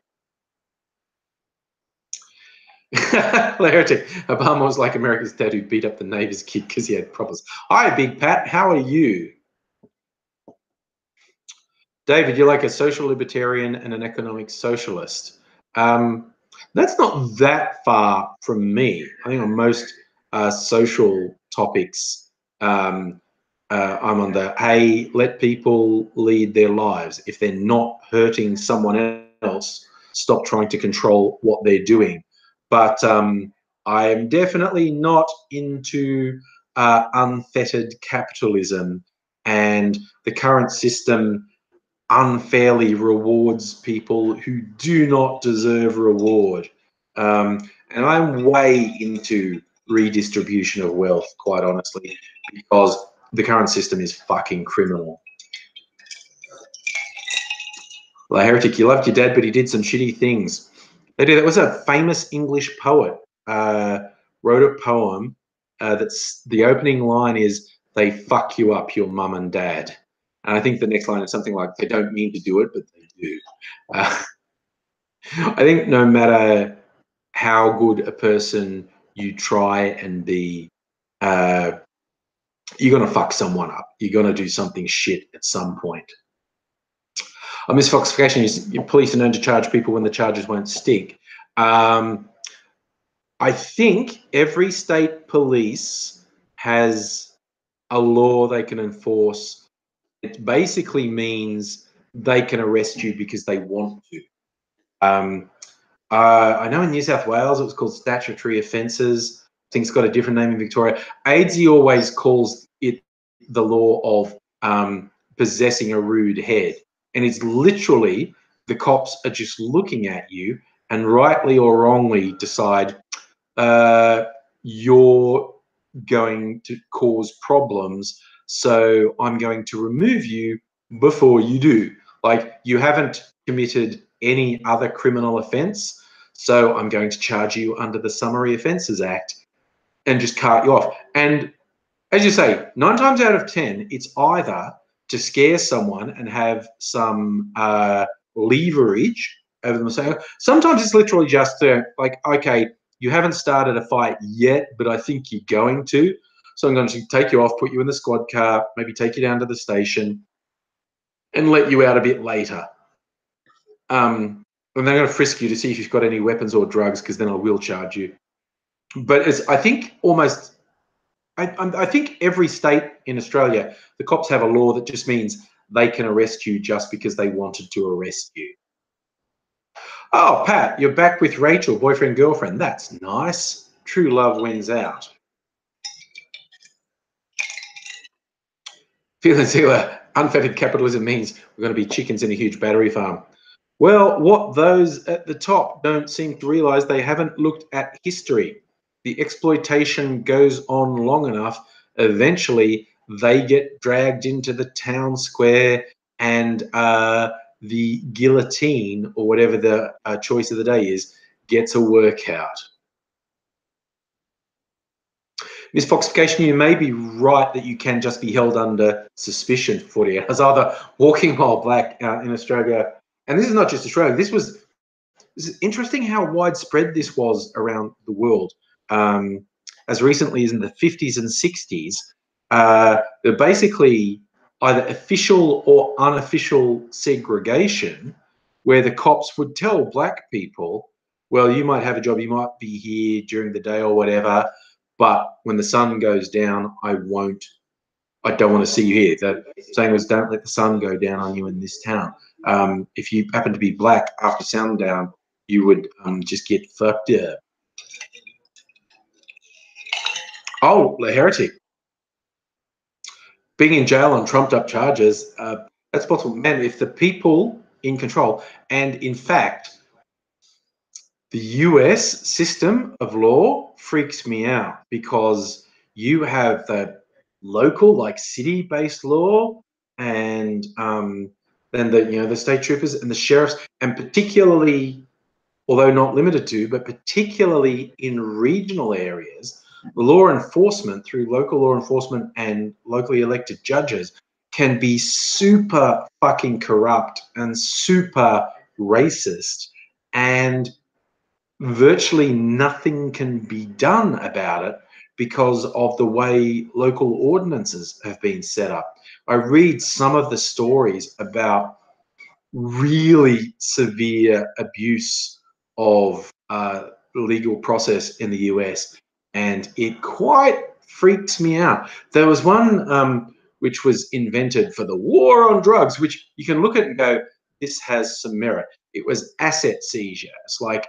Heretic. Obama was like America's dad who beat up the neighbor's kid because he had problems. Hi, Big Pat. How are you? David, you're like a social libertarian and an economic socialist. That's not that far from me. I think on most social topics, I'm on the, hey, let people lead their lives. If they're not hurting someone else, stop trying to control what they're doing. But I am definitely not into unfettered capitalism, and the current system unfairly rewards people who do not deserve reward. And I'm way into redistribution of wealth, quite honestly, because the current system is fucking criminal. Like, Heretic, you loved your dad, but he did some shitty things. That was a famous English poet, wrote a poem that's the opening line is, "They fuck you up, your mum and dad." And I think the next line is something like, "They don't mean to do it, but they do." I think no matter how good a person you try and be, you're going to fuck someone up. You're going to do something shit at some point. A misfoxification is police are known to charge people when the charges won't stick. I think every state police has a law they can enforce. It basically means they can arrest you because they want to. I know in New South Wales it was called statutory offences. I think it's got a different name in Victoria. AIDSy always calls it the law of possessing a rude head. And it's literally the cops are just looking at you and rightly or wrongly decide you're going to cause problems, so I'm going to remove you before you do. Like, you haven't committed any other criminal offence, so I'm going to charge you under the Summary Offences Act and just cart you off. And as you say, 9 times out of 10, it's either to scare someone and have some leverage over them saying, sometimes it's literally just like, okay, you haven't started a fight yet, but I think you're going to. So I'm going to take you off, put you in the squad car, maybe take you down to the station and let you out a bit later. And they're going to frisk you to see if you've got any weapons or drugs, because then I will charge you. But it's, I think almost, I think every state in Australia, the cops have a law that just means they can arrest you just because they wanted to arrest you. Oh, Pat, you're back with Rachel, boyfriend, girlfriend. That's nice. True love wins out. Felix Healer, unfettered capitalism means we're going to be chickens in a huge battery farm. Well, what those at the top don't seem to realise, they haven't looked at history. The exploitation goes on long enough, eventually they get dragged into the town square, and the guillotine, or whatever the choice of the day is, gets a workout. Misfoxification, you may be right that you can just be held under suspicion for 48 hours, either walking while black in Australia. And this is not just Australia. This is interesting how widespread this was around the world. As recently as in the 50s and 60s, there basically either official or unofficial segregation, where the cops would tell black people, well, you might have a job, you might be here during the day or whatever, but when the sun goes down, I don't want to see you here. The saying was, don't let the sun go down on you in this town. If you happen to be black after sundown, you would just get fucked up. Oh, the heretic. Being in jail on trumped up charges, that's possible. Man, if the people in control, and in fact, the US system of law freaks me out, because you have the local, like city-based law, and then the state troopers and the sheriffs, and particularly, although not limited to, but particularly in regional areas, the law enforcement through local law enforcement and locally elected judges can be super fucking corrupt and super racist, and virtually nothing can be done about it because of the way local ordinances have been set up. I read some of the stories about really severe abuse of legal process in the US, and it quite freaks me out. There was one which was invented for the war on drugs, which you can look at and go, this has some merit. It was asset seizure. It's like,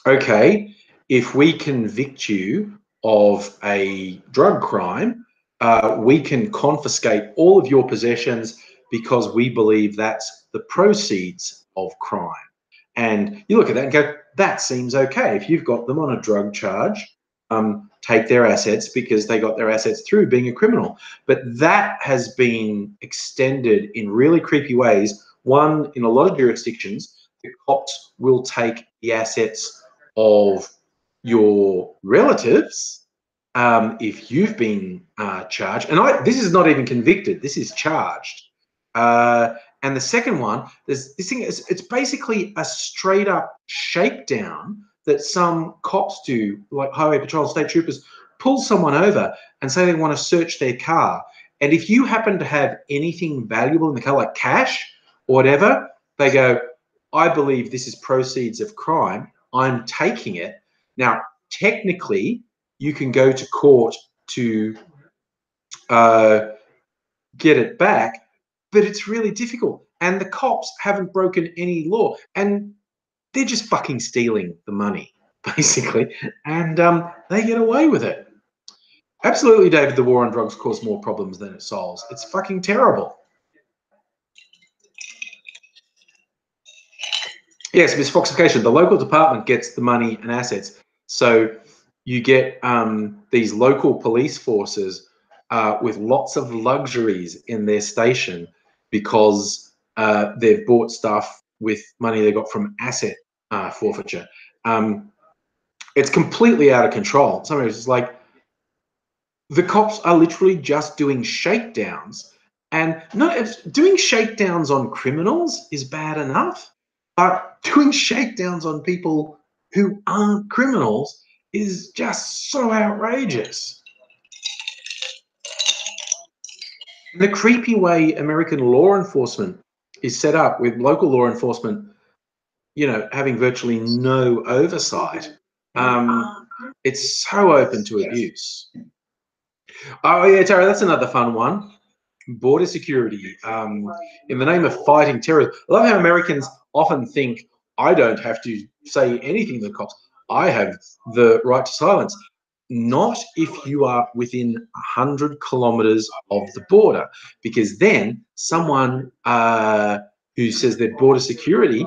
okay, if we convict you of a drug crime, we can confiscate all of your possessions because we believe that's the proceeds of crime. And you look at that and go, that seems okay. If you've got them on a drug charge, take their assets because they got their assets through being a criminal. But that has been extended in really creepy ways. One, in a lot of jurisdictions, the cops will take the assets of your relatives if you've been charged, and this is not even convicted, this is charged. And the second one, there's this thing, it's basically a straight up shakedown that some cops do, like highway patrol, state troopers, pull someone over and say they want to search their car. And if you happen to have anything valuable in the car, like cash or whatever, they go, I believe this is proceeds of crime, I'm taking it. Now, technically, you can go to court to get it back, but it's really difficult. And the cops haven't broken any law, and they're just fucking stealing the money, basically, and they get away with it. Absolutely, David, the war on drugs caused more problems than it solves. It's fucking terrible. Yes, misfoxification. The local department gets the money and assets. So you get these local police forces with lots of luxuries in their station because they've bought stuff with money they got from asset forfeiture. It's completely out of control. Sometimes it's like the cops are literally just doing shakedowns, and doing shakedowns on criminals is bad enough, but doing shakedowns on people who aren't criminals is just so outrageous. The creepy way American law enforcement is set up, with local law enforcement, having virtually no oversight, it's so open to abuse. Oh yeah, Tara, that's another fun one. Border security. In the name of fighting terrorism. I love how Americans often think, I don't have to say anything to the cops. I have the right to silence. Not if you are within 100 kilometers of the border, because then someone who says they're border security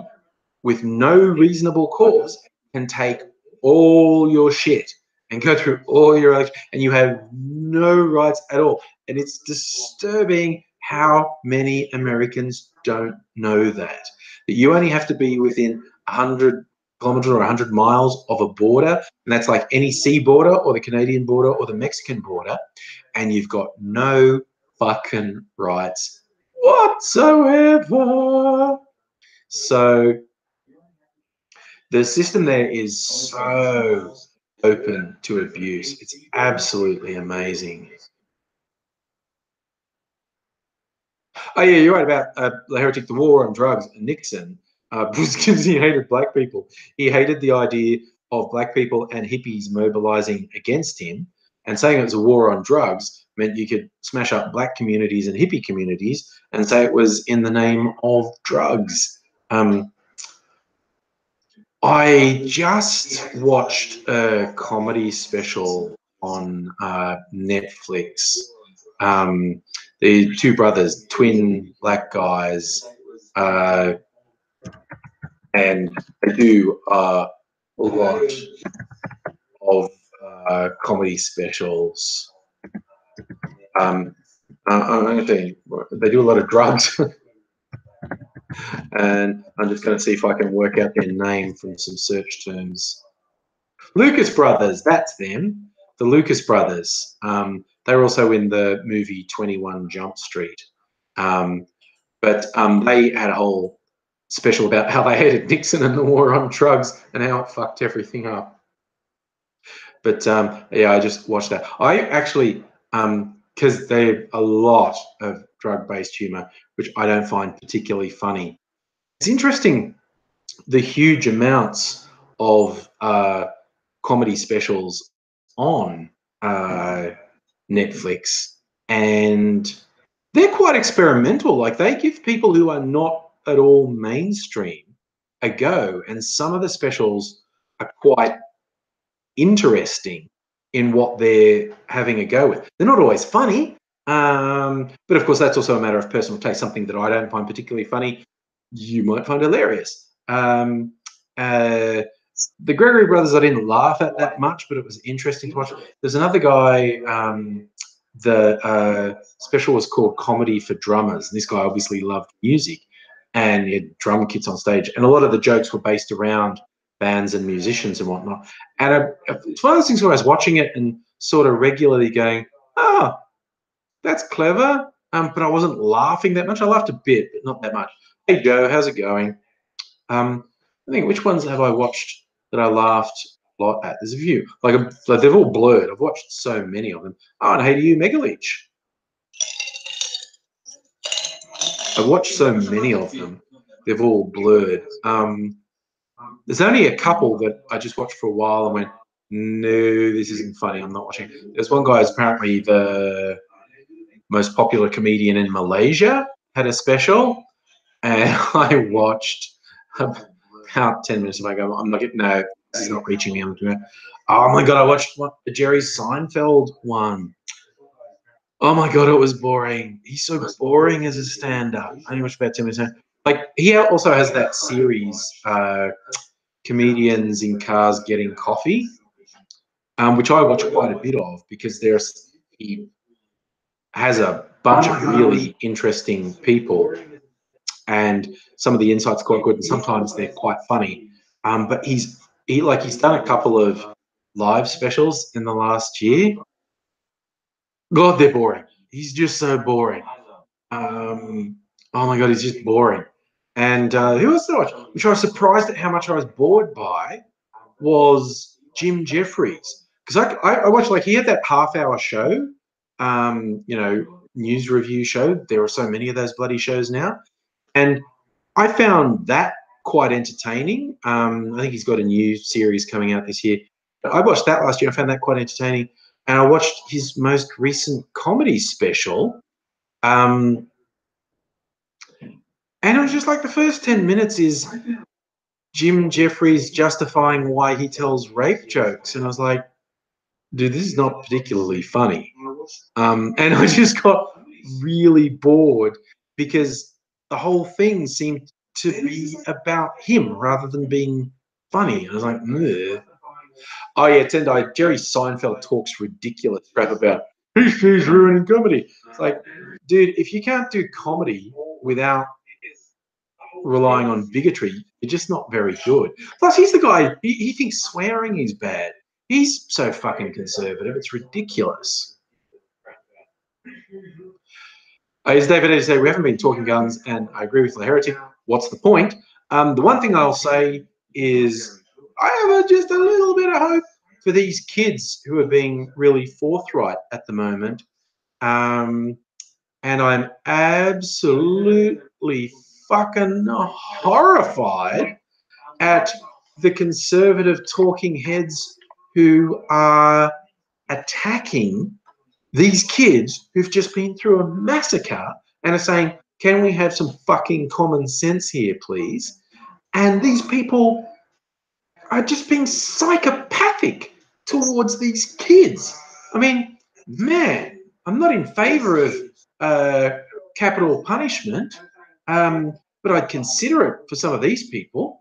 with no reasonable cause can take all your shit and go through all your, and you have no rights at all. And it's disturbing how many Americans don't know that you only have to be within 100 kilometers or 100 miles of a border, and that's like any sea border or the Canadian border or the Mexican border, and you've got no fucking rights whatsoever. So the system there is so open to abuse. It's absolutely amazing. Oh yeah, you're right about the heretic, the war on drugs. Nixon was because he hated black people. He hated the idea of black people and hippies mobilizing against him, and saying it was a war on drugs meant you could smash up black communities and hippie communities and say it was in the name of drugs. I just watched a comedy special on Netflix. The two brothers, twin black guys, and they do a lot of comedy specials. I'm going to say they do a lot of drugs. And I'm just going to see if I can work out their name from some search terms. Lucas Brothers, that's them. The Lucas Brothers. They were also in the movie 21 Jump Street. But they had a whole special about how they hated Nixon and the war on drugs and how it fucked everything up. But yeah, I just watched that. I actually, because they have a lot of drug-based humor, which I don't find particularly funny. It's interesting the huge amounts of comedy specials on Netflix, and they're quite experimental. Like, they give people who are not at all mainstream a go, and some of the specials are quite interesting in what they're having a go with. They're not always funny, but of course that's also a matter of personal taste. Something that I don't find particularly funny, you might find hilarious. The Gregory Brothers, I didn't laugh at that much, but it was interesting to watch. There's another guy, the special was called Comedy for Drummers. And this guy obviously loved music, and he had drum kits on stage. And a lot of the jokes were based around bands and musicians and whatnot. And it's one of those things where I was watching it, and sort of regularly going, oh, that's clever. But I wasn't laughing that much. I laughed a bit, but not that much. Hey, Joe, how's it going? I think, which ones have I watched that I laughed a lot at? There's a few. Like they've all blurred. I've watched so many of them. Oh, and hey to you, Megaleech. I've watched so many of them. They've all blurred. There's only a couple that I just watched for a while and went, no, this isn't funny. I'm not watching. There's one guy who's apparently the most popular comedian in Malaysia, had a special, and I watched about 10 minutes of it. I go, I'm not getting, no, this is not reaching me. I'm doing it. Oh my God, I watched the Jerry Seinfeld one. Oh my God, it was boring. He's so boring as a stand-up. I only watched about 10 minutes. Like, he also has that series, Comedians in Cars Getting Coffee, which I watch quite a bit of because he has a bunch of really interesting people, and some of the insights are quite good, and sometimes they're quite funny. But he's done a couple of live specials in the last year. God, they're boring. He's just so boring. Oh my God, he's just boring. And who else did I watch? Which I was surprised at how much I was bored by was Jim Jeffries. Because I watched, like, he had that half-hour show, you know, news review show. There are so many of those bloody shows now. And I found that quite entertaining. I think he's got a new series coming out this year. But I watched that last year. I found that quite entertaining. And I watched his most recent comedy special. And it was just like the first 10 minutes is Jim Jeffries justifying why he tells rape jokes. And I was like, dude, this is not particularly funny. And I just got really bored because the whole thing seemed to be about him rather than being funny. I was like, ugh. Oh yeah, Tendai, Jerry Seinfeld talks ridiculous crap about he's ruining comedy. It's like, dude, if you can't do comedy without relying on bigotry, you're just not very good. Plus, he's the guy, he thinks swearing is bad. He's so fucking conservative, it's ridiculous. As David said, we haven't been talking guns, and I agree with the heretic. What's the point? The one thing I'll say is I have just a little bit of hope for these kids who are being really forthright at the moment. And I'm absolutely fucking horrified at the conservative talking heads who are attacking these kids who've just been through a massacre and are saying, can we have some fucking common sense here, please? And these people are just being psychopathic towards these kids. I mean, man, I'm not in favor of capital punishment, but I'd consider it for some of these people.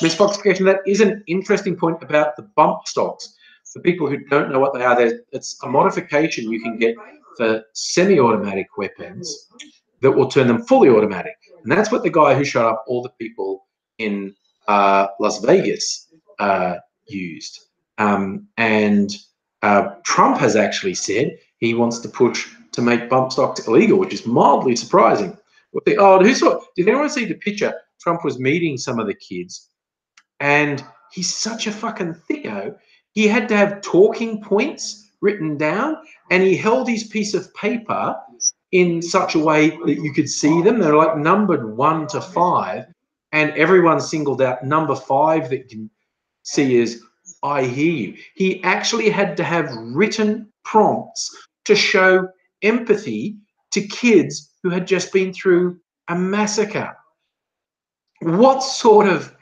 Miss Fox, that is an interesting point about the bump stocks. For people who don't know what they are, it's a modification you can get for semi-automatic weapons that will turn them fully automatic. And that's what the guy who shot up all the people in Las Vegas used. And Trump has actually said he wants to push to make bump stocks illegal, which is mildly surprising. Oh, did anyone see the picture? Trump was meeting some of the kids, and he's such a fucking thicko. He had to have talking points written down, and he held his piece of paper in such a way that you could see them. They're like numbered 1 to 5, and everyone singled out number 5 that you can see is, I hear you. He actually had to have written prompts to show empathy to kids who had just been through a massacre. What sort of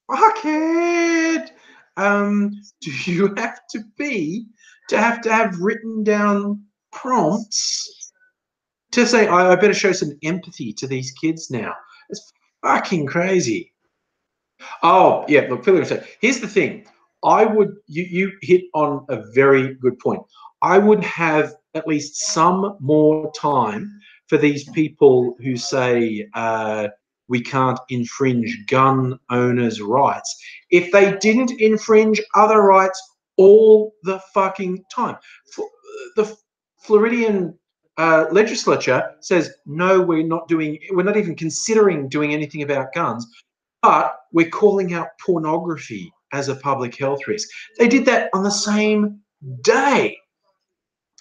fuckhead do you have to be to have written down prompts to say, I better show some empathy to these kids now? It's fucking crazy. Oh, yeah, look, here's the thing. You hit on a very good point. I would have at least some more time for these people who say we can't infringe gun owners' rights if they didn't infringe other rights all the fucking time. The Floridian legislature says, no, we're not even considering doing anything about guns, but we're calling out pornography as a public health risk. They did that on the same day.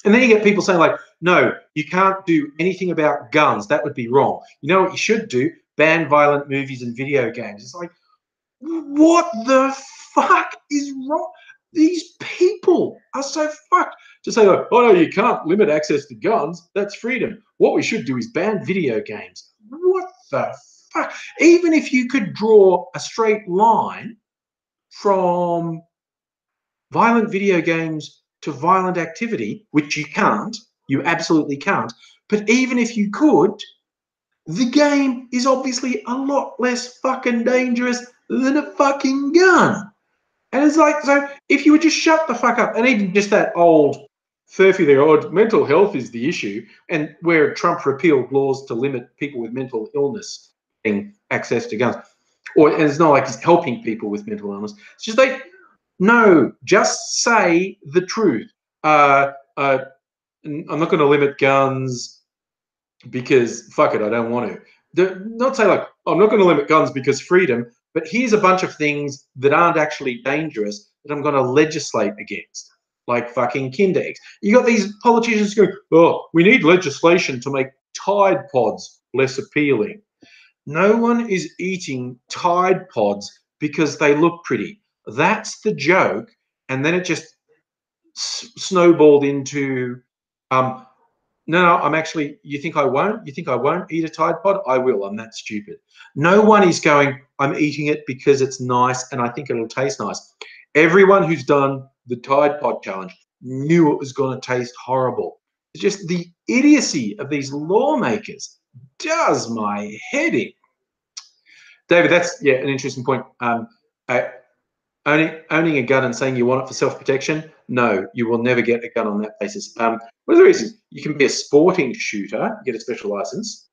And then you get people saying, like, no, you can't do anything about guns. That would be wrong. You know what you should do? Ban violent movies and video games. It's like, what the fuck is wrong? These people are so fucked to say, like, oh, no, you can't limit access to guns. That's freedom. What we should do is ban video games. What the fuck? Even if you could draw a straight line from violent video games to violent activity, which you can't, you absolutely can't. But even if you could, the game is obviously a lot less fucking dangerous than a fucking gun. And it's like, so if you would just shut the fuck up, and even just that old furphy there, oh, mental health is the issue, and where Trump repealed laws to limit people with mental illness getting access to guns. And it's not like he's helping people with mental illness. It's just like, no, just say the truth. I'm not going to limit guns because, fuck it, I don't want to. Not say like, I'm not going to limit guns because freedom, but here's a bunch of things that aren't actually dangerous that I'm going to legislate against, like fucking Kinder eggs. You got these politicians going, oh, we need legislation to make Tide Pods less appealing. No one is eating Tide Pods because they look pretty. That's the joke. And then it just snowballed into, no, I'm actually, you think I won't? You think I won't eat a Tide Pod? I will. I'm that stupid. No one is going, I'm eating it because it's nice and I think it'll taste nice. Everyone who's done the Tide Pod challenge knew it was going to taste horrible. It's just the idiocy of these lawmakers does my head in. David, that's, yeah, an interesting point. Owning a gun and saying you want it for self-protection, no, you will never get a gun on that basis. One of the reasons you can be a sporting shooter, get a special license.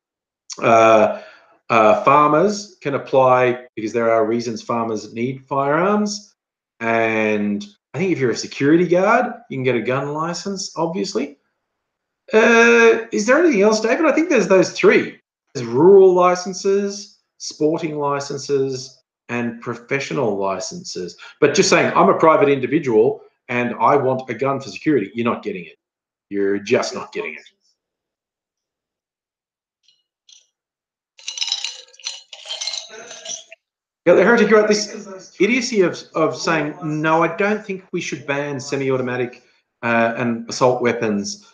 Farmers can apply because there are reasons farmers need firearms. And I think if you're a security guard, you can get a gun license, obviously. Is there anything else, David? I think there's those three. There's rural licenses, sporting licenses, and professional licenses. But just saying, I'm a private individual and I want a gun for security, you're not getting it. You're just not getting it. Yeah, the heretic, you're right, this idiocy of saying, no, I don't think we should ban semi-automatic and assault weapons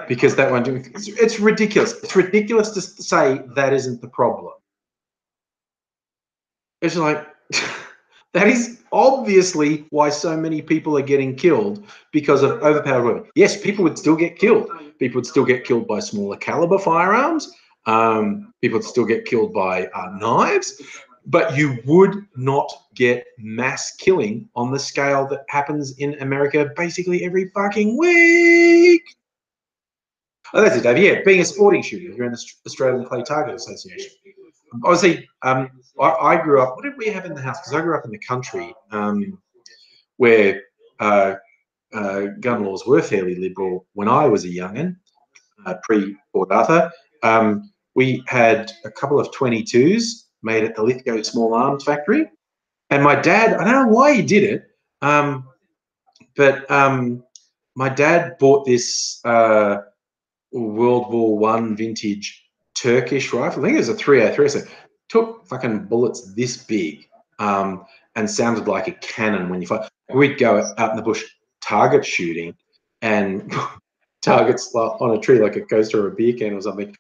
because that won't do it. It's ridiculous. It's ridiculous to say that isn't the problem. It's like, that is obviously why so many people are getting killed, because of overpowered weapons. Yes, people would still get killed. People would still get killed by smaller caliber firearms. People would still get killed by knives. But you would not get mass killing on the scale that happens in America basically every fucking week. Oh, that's it, Dave. Yeah, being a sporting shooter, you're in the Australian Clay Target Association. Obviously, I grew up, what did we have in the house? Because I grew up in the country where gun laws were fairly liberal when I was a young'un, pre-Port Arthur. We had a couple of 22s made at the Lithgow Small Arms Factory. And my dad, I don't know why he did it, but my dad bought this World War I vintage Turkish rifle. I think it was a 303. So took fucking bullets this big and sounded like a cannon when you fire. We'd go out in the bush target shooting and targets on a tree like a coaster or a beer can or something.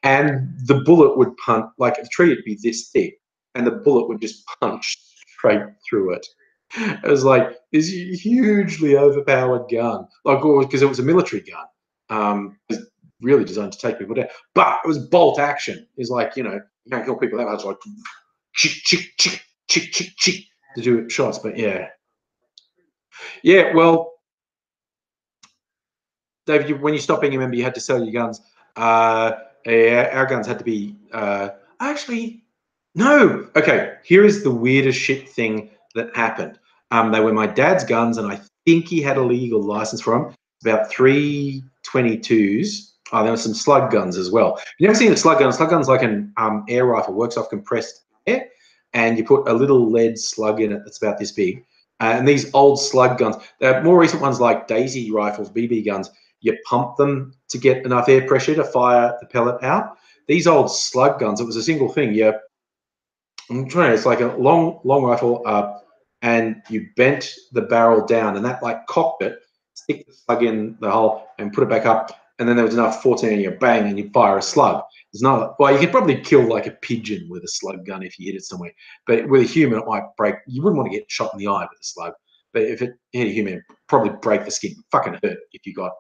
And the bullet would punch, like a tree would be this thick, and the bullet would just punch straight through it. It was like this hugely overpowered gun, like, because it was a military gun. It was really designed to take people down, but it was bolt action. It's like, you can't kill people that much, like chick, chick, chick, chick, chick, chick to do shots. But yeah. Well, David, when you stopped being a member, you had to sell your guns. Our guns had to be actually no. Okay, here is the weirdest shit thing that happened. They were my dad's guns, and I think he had a legal license for them. About 322s. Oh, there were some slug guns as well. You never seen a slug gun? A slug gun's like an air rifle, works off compressed air, and you put a little lead slug in it that's about this big. And these old slug guns, the more recent ones like Daisy rifles, BB guns, you pump them to get enough air pressure to fire the pellet out. These old slug guns, it was a single thing. I'm trying to, it's like a long rifle up, and you bent the barrel down, and that like cocked it, stick the slug in the hole, and put it back up. And then there was enough 14 and you bang, and you fire a slug. It's not, well, you could probably kill like a pigeon with a slug gun if you hit it somewhere. But with a human, it might break. You wouldn't want to get shot in the eye with a slug. But if it hit a human, it'd probably break the skin. Fucking hurt if you got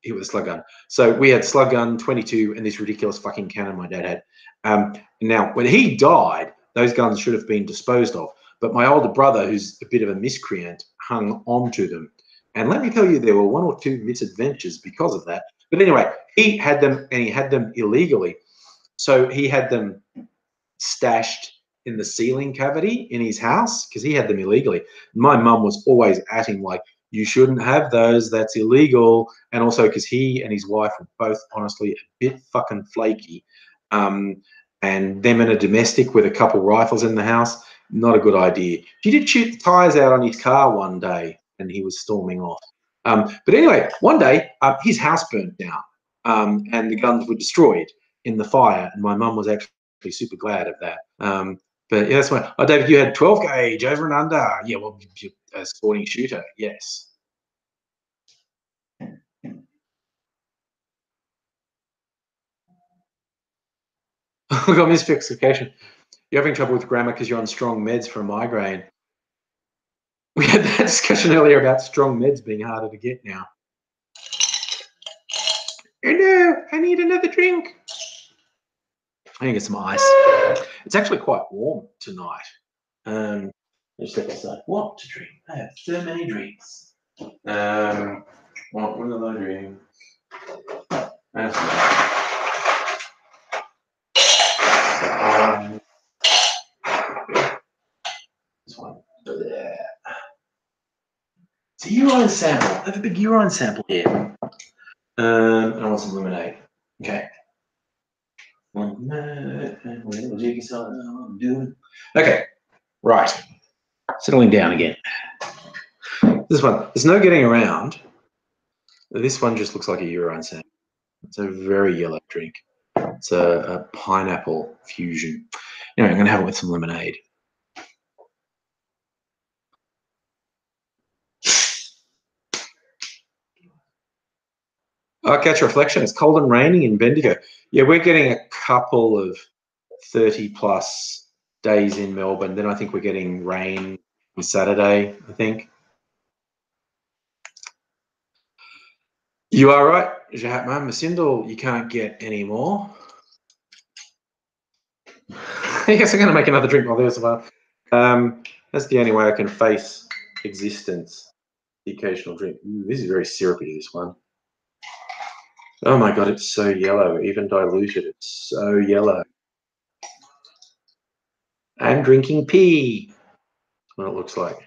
hit with a slug gun. So we had slug gun, 22, and this ridiculous fucking cannon my dad had. Now, when he died, those guns should have been disposed of. But my older brother, who's a bit of a miscreant, hung on to them. And let me tell you, there were 1 or 2 misadventures because of that. But anyway, he had them, and he had them illegally. So he had them stashed in the ceiling cavity in his house because he had them illegally. My mum was always at him like, you shouldn't have those, that's illegal. And also because he and his wife were both honestly a bit fucking flaky. And them in a domestic with a couple rifles in the house, not a good idea. He did shoot the tires out on his car one day, and he was storming off. But anyway, one day his house burnt down, and the guns were destroyed in the fire, and my mum was actually super glad of that. But yeah, that's why. Oh, David, you had 12 gauge over and under. Yeah, well, you're a sporting shooter, yes. We got misfixcation. You're having trouble with grammar because you're on strong meds for a migraine. We had that discussion earlier about strong meds being harder to get now. Oh no, I need another drink. I need to get some ice. It's actually quite warm tonight. Just step aside. What to drink? I have so many drinks. What will I drink? This one. It's a urine sample. I have a big urine sample here. I want some lemonade. Okay. Okay. Right. Settling down again. This one. There's no getting around. This one just looks like a urine sample. It's a very yellow drink. It's a pineapple fusion. Anyway, I'm going to have it with some lemonade. Oh, catch reflection. It's cold and raining in Bendigo. Yeah, we're getting a couple of 30+ days in Melbourne. Then I think we're getting rain on Saturday, I think. You are right, Jahatma. Masindal, you can't get any more. Yes, I'm going to make another drink while there's one. That's the only way I can face existence. The occasional drink. Ooh, this is very syrupy, this one. Oh my God, it's so yellow. Even diluted, it's so yellow. I'm drinking pee. That's what it looks like.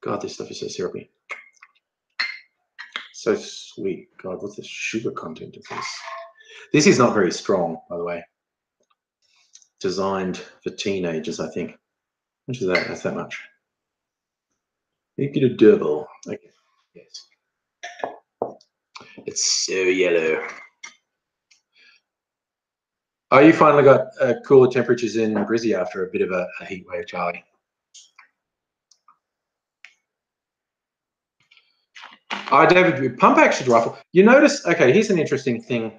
God, this stuff is so syrupy. So sweet. God, what's the sugar content of this? This is not very strong, by the way. Designed for teenagers, I think. How much is that? That's that much. You get a double. Okay. Yes. It's so yellow. Oh, you finally got cooler temperatures in Brizzy after a bit of a heat wave, Charlie. David, pump action rifle. You notice, okay, here's an interesting thing.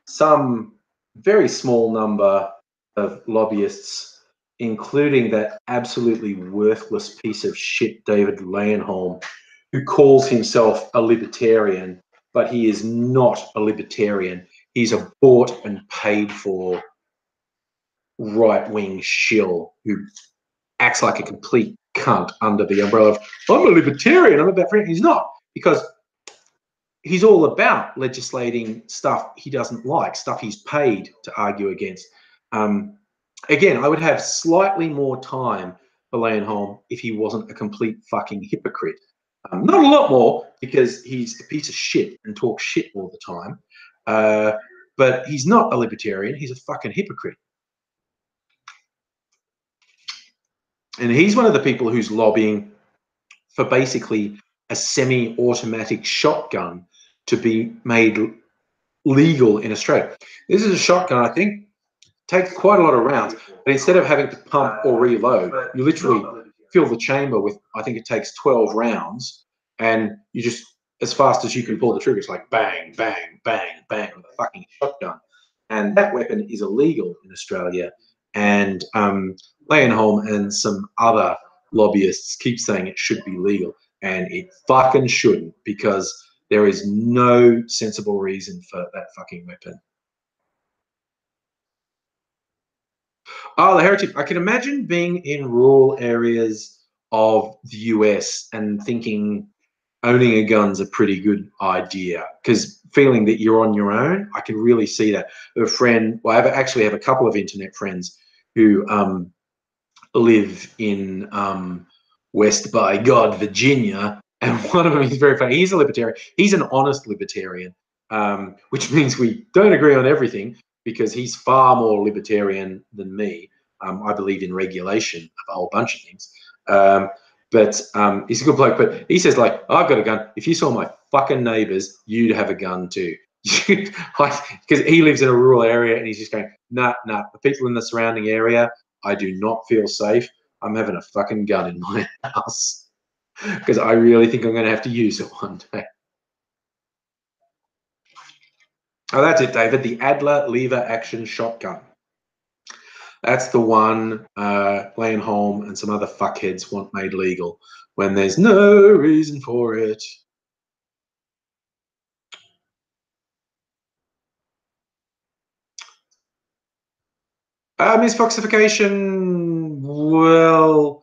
Some very small number of lobbyists, including that absolutely worthless piece of shit, David Leyenholm, who calls himself a libertarian, but he is not a libertarian. He's a bought and paid for right-wing shill who acts like a complete cunt under the umbrella of, I'm a libertarian, I'm about freedom. He's not, because he's all about legislating stuff he doesn't like, stuff he's paid to argue against. Again, I would have slightly more time Holm if he wasn't a complete fucking hypocrite. Not a lot more, because he's a piece of shit and talks shit all the time. But he's not a libertarian. He's a fucking hypocrite. And he's one of the people who's lobbying for basically a semi-automatic shotgun to be made legal in Australia. This is a shotgun, I think, takes quite a lot of rounds, but instead of having to pump or reload, you literally fill the chamber with, I think it takes 12 rounds, and you just, as fast as you can pull the trigger, it's like bang, bang, bang, bang with a fucking shotgun. And that weapon is illegal in Australia. And Holm and some other lobbyists keep saying it should be legal, and it fucking shouldn't, because there is no sensible reason for that fucking weapon. Oh, the heretic. I can imagine being in rural areas of the US and thinking owning a gun's a pretty good idea, because feeling that you're on your own, I can really see that. A friend, well, I actually have a couple of internet friends who live in West by God, Virginia, and one of them is very funny. He's a libertarian. He's an honest libertarian, which means we don't agree on everything, because he's far more libertarian than me. I believe in regulation of a whole bunch of things. But he's a good bloke. But he says, like, I've got a gun. If you saw my fucking neighbours, you'd have a gun too. Because he lives in a rural area, and he's just going, nah. The people in the surrounding area, I do not feel safe. I'm having a fucking gun in my house, because I really think I'm going to have to use it one day. Oh, that's it, David. The Adler lever action shotgun. That's the one Holm and some other fuckheads want made legal when there's no reason for it. Misfoxification, well,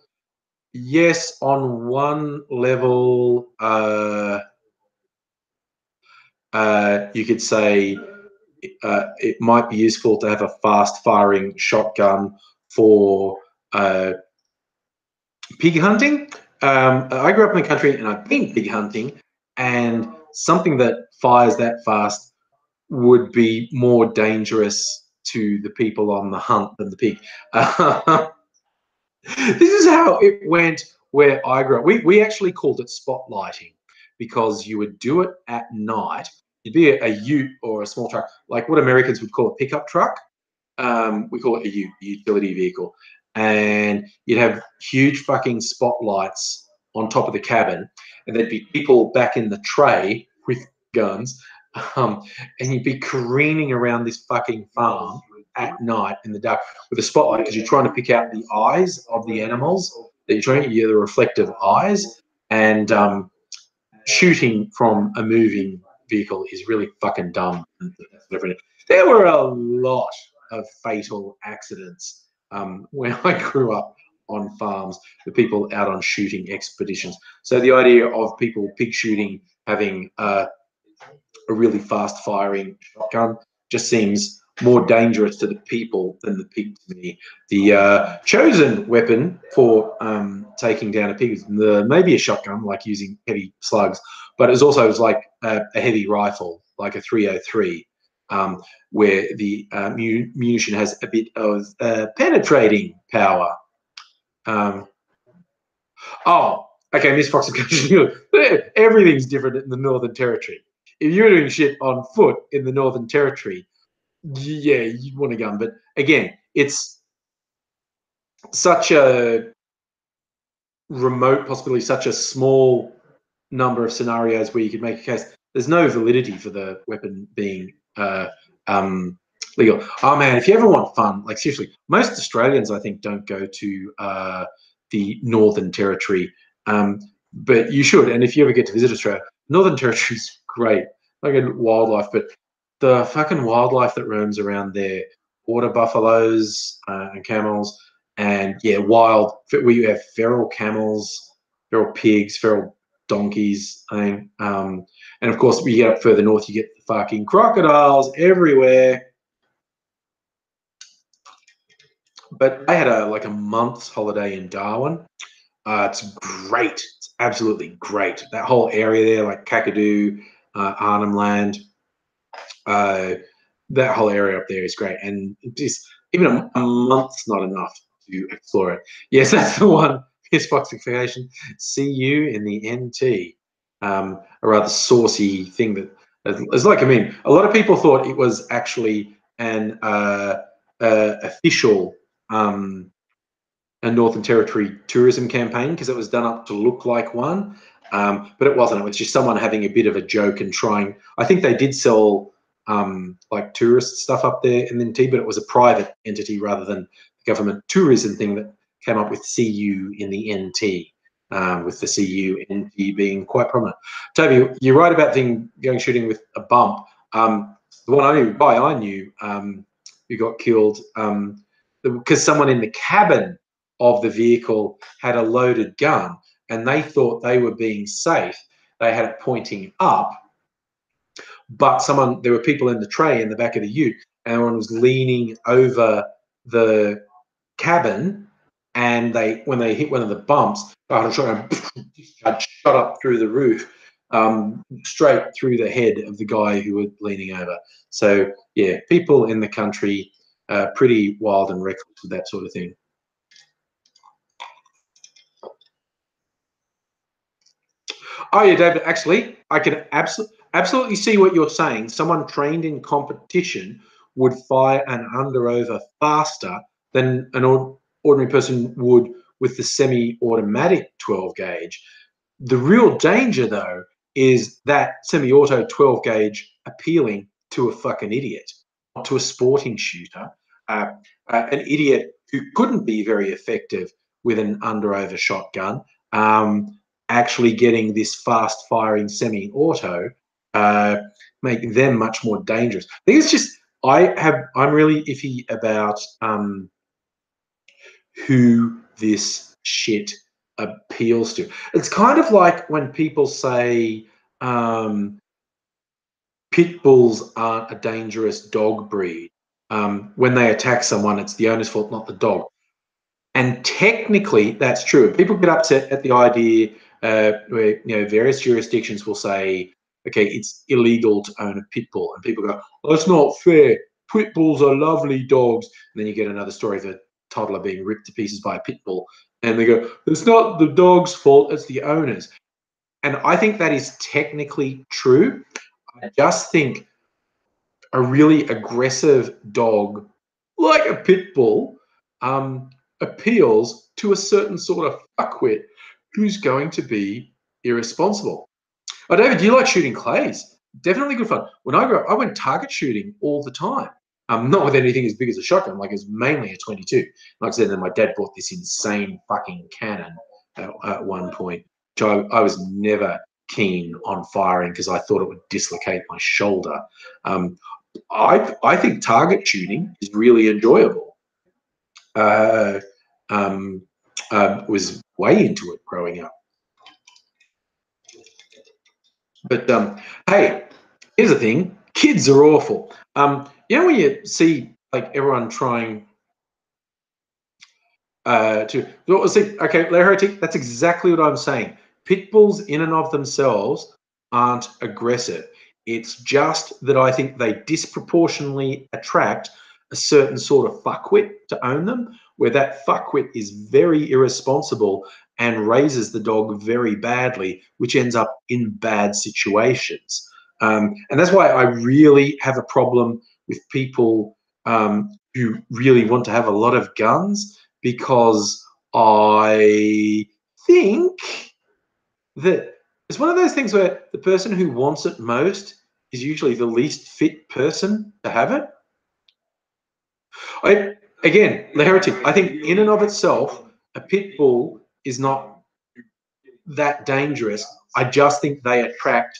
yes, on one level, you could say it might be useful to have a fast-firing shotgun for pig hunting. I grew up in the country, and I've been pig hunting, and something that fires that fast would be more dangerous to the people on the hunt than the pig. This is how it went where I grew up. We actually called it spotlighting, because you would do it at night. It'd be a ute or a small truck, like what Americans would call a pickup truck. We call it a utility vehicle. And you'd have huge fucking spotlights on top of the cabin, and there'd be people back in the tray with guns, and you'd be careening around this fucking farm at night in the dark with a spotlight, because you're trying to pick out the eyes of the animals that you're trying to get, the reflective eyes, and shooting from a moving vehicle is really fucking dumb. There were a lot of fatal accidents when I grew up on farms, the people out on shooting expeditions. So the idea of people pig shooting having a really fast firing shotgun just seems more dangerous to the people than the pig to me. The chosen weapon for taking down a pig is maybe a shotgun, like using heavy slugs, but it's also like a heavy rifle, like a 303, where the munition has a bit of penetrating power. Oh, okay, Miss Fox, everything's different in the Northern Territory. If you're doing shit on foot in the Northern Territory, yeah, you'd want a gun. But again, it's such a remote possibility, such a small number of scenarios where you could make a case. There's no validity for the weapon being legal. Oh man, if you ever want fun, like seriously, most Australians I think don't go to the Northern Territory, but you should. And if you ever get to visit Australia, Northern Territory is great. Like wildlife, but the fucking wildlife that roams around there, water buffaloes and camels, and yeah, wild. We have feral camels, feral pigs, feral donkeys. I think, and of course, we get up further north, you get the fucking crocodiles everywhere. But I had a month's holiday in Darwin. It's great. It's absolutely great. That whole area there, like Kakadu, Arnhem Land, uh, that whole area up there is great. And just even a month's not enough to explore it. Yes, that's the one. Here's Foxification. See you in the NT. A rather saucy thing that it's like. I mean, a lot of people thought it was actually an official a Northern Territory tourism campaign because it was done up to look like one, but it wasn't. It was just someone having a bit of a joke and trying. I think they did sell like tourist stuff up there in the NT, but it was a private entity rather than the government tourism thing that came up with CU in the NT, with the CU NT being quite prominent. Toby, you're right about going shooting with a bump. The one guy I knew who got killed because someone in the cabin of the vehicle had a loaded gun and they thought they were being safe. They had it pointing up, but there were people in the tray in the back of the ute and everyone was leaning over the cabin, and when they hit one of the bumps, shot up through the roof, straight through the head of the guy who was leaning over. So yeah, people in the country are pretty wild and reckless with that sort of thing. Oh yeah, David. Actually, I can absolutely see what you're saying. Someone trained in competition would fire an under-over faster than an ordinary person would with the semi-automatic 12 gauge. The real danger, though, is that semi-auto 12 gauge appealing to a fucking idiot, not to a sporting shooter, an idiot who couldn't be very effective with an under-over shotgun. Actually getting this fast firing semi-auto make them much more dangerous. I think it's just I'm really iffy about who this shit appeals to. It's kind of like when people say pit bulls aren't a dangerous dog breed. When they attack someone, it's the owner's fault, not the dog. And technically, that's true. People get upset at the idea where various jurisdictions will say, okay, it's illegal to own a pit bull, and people go, oh, that's not fair. Pit bulls are lovely dogs. And then you get another story of a toddler being ripped to pieces by a pit bull, and they go, it's not the dog's fault, it's the owner's. And I think that is technically true. I just think a really aggressive dog, like a pit bull, appeals to a certain sort of fuckwit who's going to be irresponsible. Oh, David, do you like shooting clays? Definitely good fun. When I grew up, I went target shooting all the time. Not with anything as big as a shotgun, like it was mainly a 22. Like I said, then my dad bought this insane fucking cannon at one point, which I was never keen on firing because I thought it would dislocate my shoulder. I think target shooting is really enjoyable. Was way into it growing up. But hey, here's the thing: kids are awful. When you see like everyone trying okay, Heretic, that's exactly what I'm saying. Pit bulls in and of themselves aren't aggressive. It's just that I think they disproportionately attract a certain sort of fuckwit to own them, where that fuckwit is very irresponsible and raises the dog very badly, which ends up in bad situations. And that's why I really have a problem with people who really want to have a lot of guns, because I think that it's one of those things where the person who wants it most is usually the least fit person to have it. Again, the heretic, I think in and of itself, a pit bull is not that dangerous. I just think they attract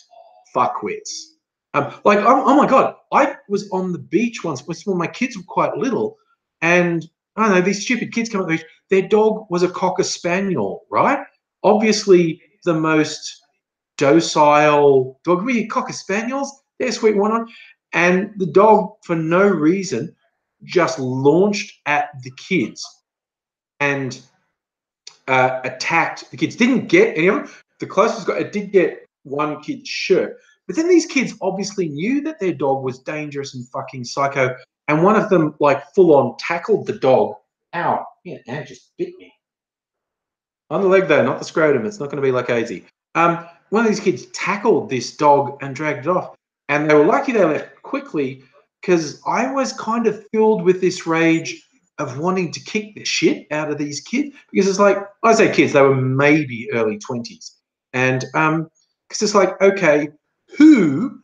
fuckwits. Oh my God, I was on the beach once when my kids were quite little, and I don't know, these stupid kids come up the beach. Their dog was a Cocker Spaniel, right? Obviously the most docile dog. We Cocker Spaniels, they're sweet one on. And the dog, for no reason, just launched at the kids and attacked the kids. Didn't get any of them. The closest got, it did get one kid's shirt. But then these kids obviously knew that their dog was dangerous and fucking psycho. And one of them, like, full on tackled the dog. Ow. Yeah, Ant just bit me. On the leg, though, not the scrotum. It's not going to be like AZ. One of these kids tackled this dog and dragged it off. And they were lucky they left quickly, because I was kind of filled with this rage of wanting to kick the shit out of these kids. Because it's like, I say kids, they were maybe early 20s. And because it's like, okay, who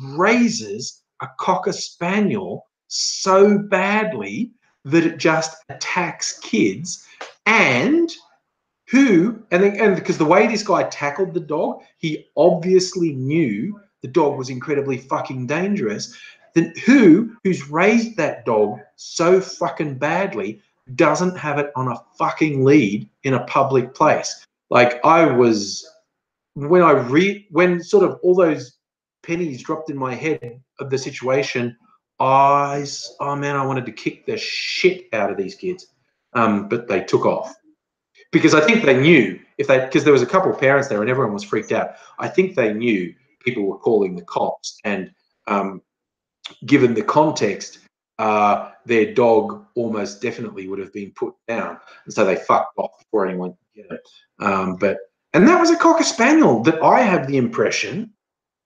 raises a Cocker Spaniel so badly that it just attacks kids? And because the way this guy tackled the dog, he obviously knew the dog was incredibly fucking dangerous. Then who's raised that dog so fucking badly doesn't have it on a fucking lead in a public place? Like, I was, when sort of all those pennies dropped in my head of the situation, oh man, I wanted to kick the shit out of these kids. But they took off. Because I think they knew, because there was a couple of parents there and everyone was freaked out. I think they knew people were calling the cops, and given the context, their dog almost definitely would have been put down, and so they fucked off before anyone could get it. And that was a Cocker Spaniel that I have the impression,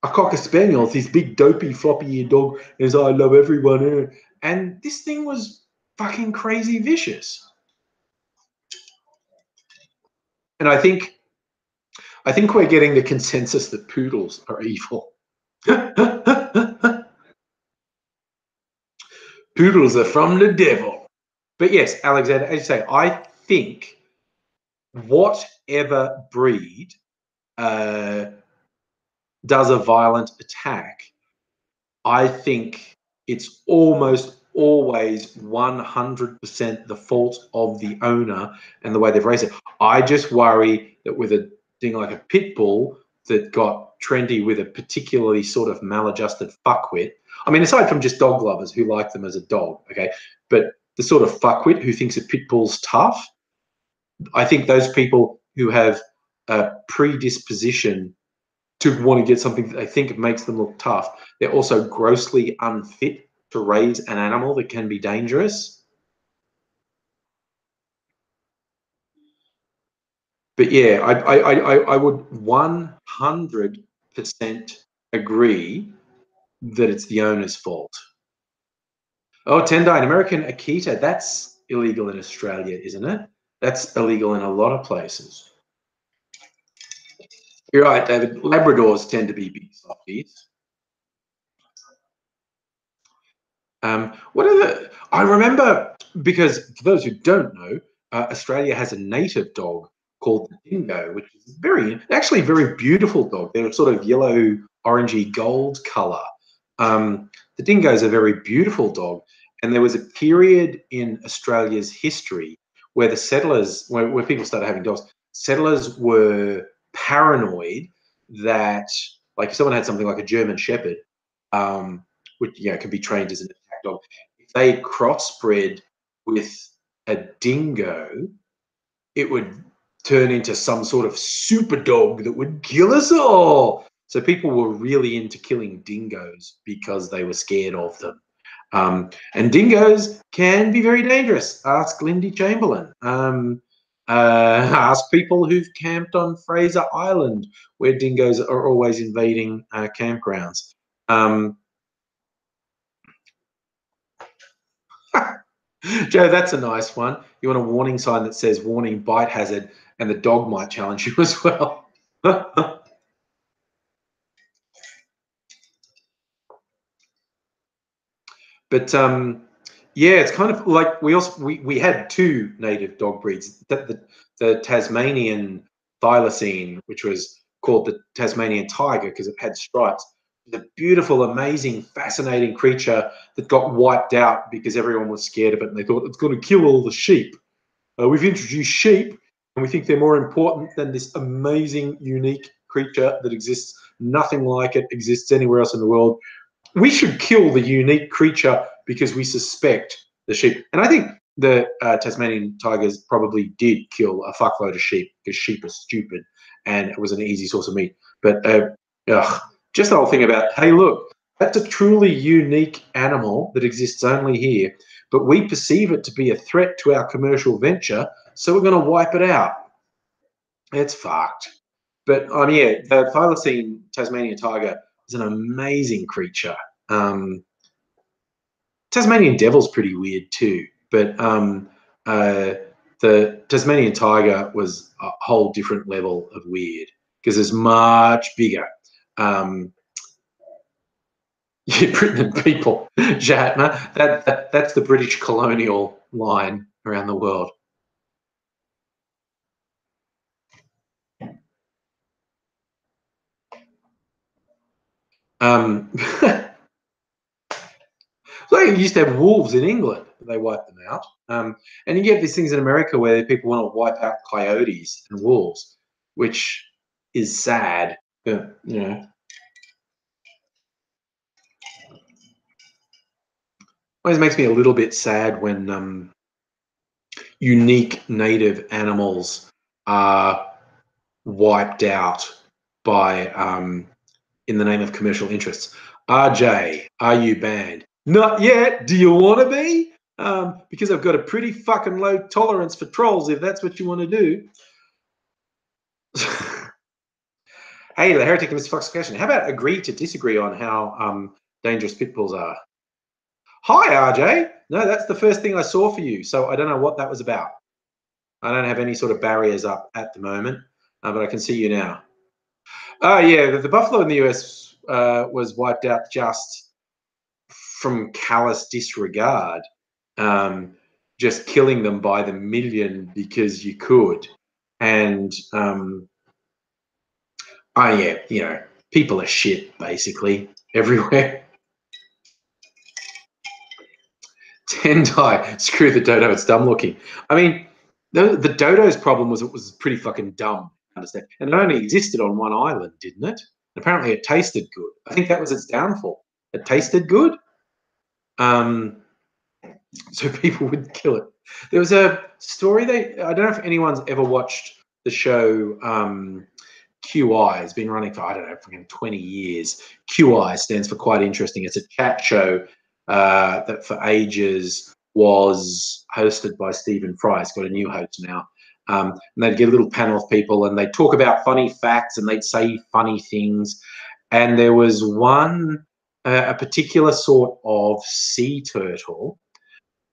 a Cocker Spaniel is this big dopey floppy-eared dog, is I love everyone, and this thing was fucking crazy vicious. And I think we're getting the consensus that poodles are evil. Poodles are from the devil. But yes, Alexander, as you say, I think whatever breed does a violent attack, I think it's almost always 100% the fault of the owner and the way they've raised it. I just worry that with a thing like a pit bull that got trendy with a particularly sort of maladjusted fuckwit, I mean, aside from just dog lovers who like them as a dog, okay, but the sort of fuckwit who thinks a pit bull's tough, I think those people who have a predisposition to want to get something that they think makes them look tough, they're also grossly unfit to raise an animal that can be dangerous. But yeah, I would 100% agree that it's the owner's fault. Oh, Tendai, an American Akita, that's illegal in Australia, isn't it? That's illegal in a lot of places. You're right, David. Labradors tend to be big softies. I remember, because for those who don't know, Australia has a native dog called the dingo, which is actually very beautiful dog. They're sort of yellow, orangey, gold color. The dingo is a very beautiful dog, and there was a period in Australia's history where the settlers, where people started having dogs, settlers were paranoid that, like, if someone had something like a German Shepherd, which can be trained as an attack dog, if they crossbred with a dingo, it would turn into some sort of super dog that would kill us all. So people were really into killing dingoes because they were scared of them. And dingoes can be very dangerous. Ask Lindy Chamberlain. Ask people who've camped on Fraser Island, where dingoes are always invading campgrounds. Joe, that's a nice one. You want a warning sign that says warning bite hazard, and the dog might challenge you as well. But yeah, it's kind of like we had two native dog breeds. The Tasmanian thylacine, which was called the Tasmanian tiger because it had stripes. The beautiful, amazing, fascinating creature that got wiped out because everyone was scared of it and they thought it's going to kill all the sheep. We've introduced sheep and we think they're more important than this amazing, unique creature that exists. Nothing like it exists anywhere else in the world. We should kill the unique creature because we suspect the sheep. And I think the Tasmanian tigers probably did kill a fuckload of sheep because sheep are stupid and it was an easy source of meat. But just the whole thing about, hey, look, that's a truly unique animal that exists only here, but we perceive it to be a threat to our commercial venture, so we're going to wipe it out. It's fucked. But yeah, the thylacine Tasmanian tiger is an amazing creature. Tasmanian devil's pretty weird too, but the Tasmanian tiger was a whole different level of weird because it's much bigger. Yeah, Britain and people, Jatma. That's the British colonial line around the world. So you used to have wolves in England, but they wiped them out. And you get these things in America where people want to wipe out coyotes and wolves, which is sad. But, you know, always makes me a little bit sad when unique native animals are wiped out by in the name of commercial interests. RJ, are you banned? Not yet. Do you want to be? Because I've got a pretty fucking low tolerance for trolls if that's what you want to do. Hey, the heretic and Mr. Fox question. How about agree to disagree on how dangerous pit bulls are? Hi, RJ. No, that's the first thing I saw for you, so I don't know what that was about. I don't have any sort of barriers up at the moment, but I can see you now. Oh, yeah, the buffalo in the US was wiped out just from callous disregard, just killing them by the million because you could. And, oh, yeah, you know, people are shit, basically, everywhere. Tendai, screw the dodo, it's dumb looking. I mean, the dodo's problem was it was pretty fucking dumb, understand? And it only existed on one island, didn't it? Apparently it tasted good. I think that was its downfall. It tasted good. So people would kill it. There was a story I don't know if anyone's ever watched the show QI. It's been running for, I don't know, for 20 years. QI stands for quite interesting. It's a chat show that for ages was hosted by Stephen Fry. It's got a new host now. And they'd get a little panel of people and they'd talk about funny facts and they'd say funny things. And there was one, a particular sort of sea turtle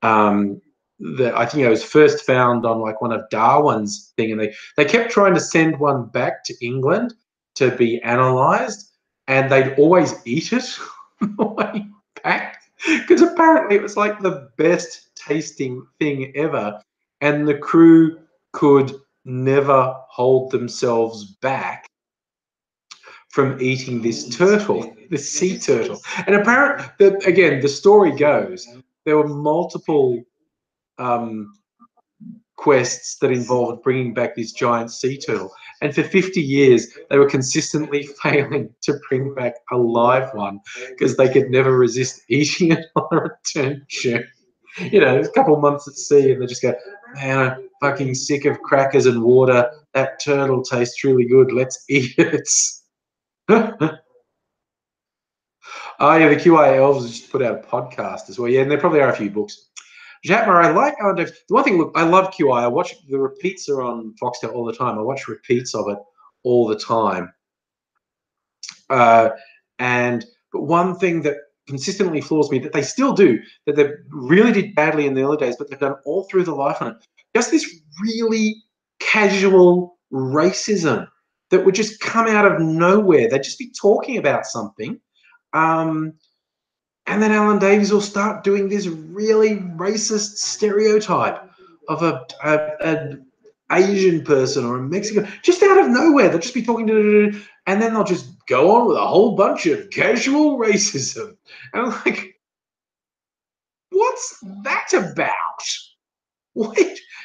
that I think it was first found on like one of Darwin's thing, and they kept trying to send one back to England to be analysed, and they'd always eat it on the way back because apparently it was like the best tasting thing ever, and the crew could never hold themselves back from eating this turtle, this sea turtle. And apparently, again, the story goes there were multiple quests that involved bringing back this giant sea turtle. And for 50 years, they were consistently failing to bring back a live one because they could never resist eating it on a return journey. You know, a couple of months at sea and they just go, man, I'm fucking sick of crackers and water. That turtle tastes really good. Let's eat it. Oh, yeah, the QI Elves just put out a podcast as well. Yeah, and there probably are a few books. Jatmer, I like the one thing. Look, I love QI. I watch the repeats are on Foxtel all the time. I watch repeats of it all the time. But one thing that consistently floors me that they still do, that they really did badly in the early days, but they've done all through the life on it, just this really casual racism that would just come out of nowhere. They'd just be talking about something. And then Alan Davies will start doing this really racist stereotype of an Asian person or a Mexican, just out of nowhere. They'll just be talking to, and then they'll just go on with a whole bunch of casual racism. And I'm like, what's that about? What?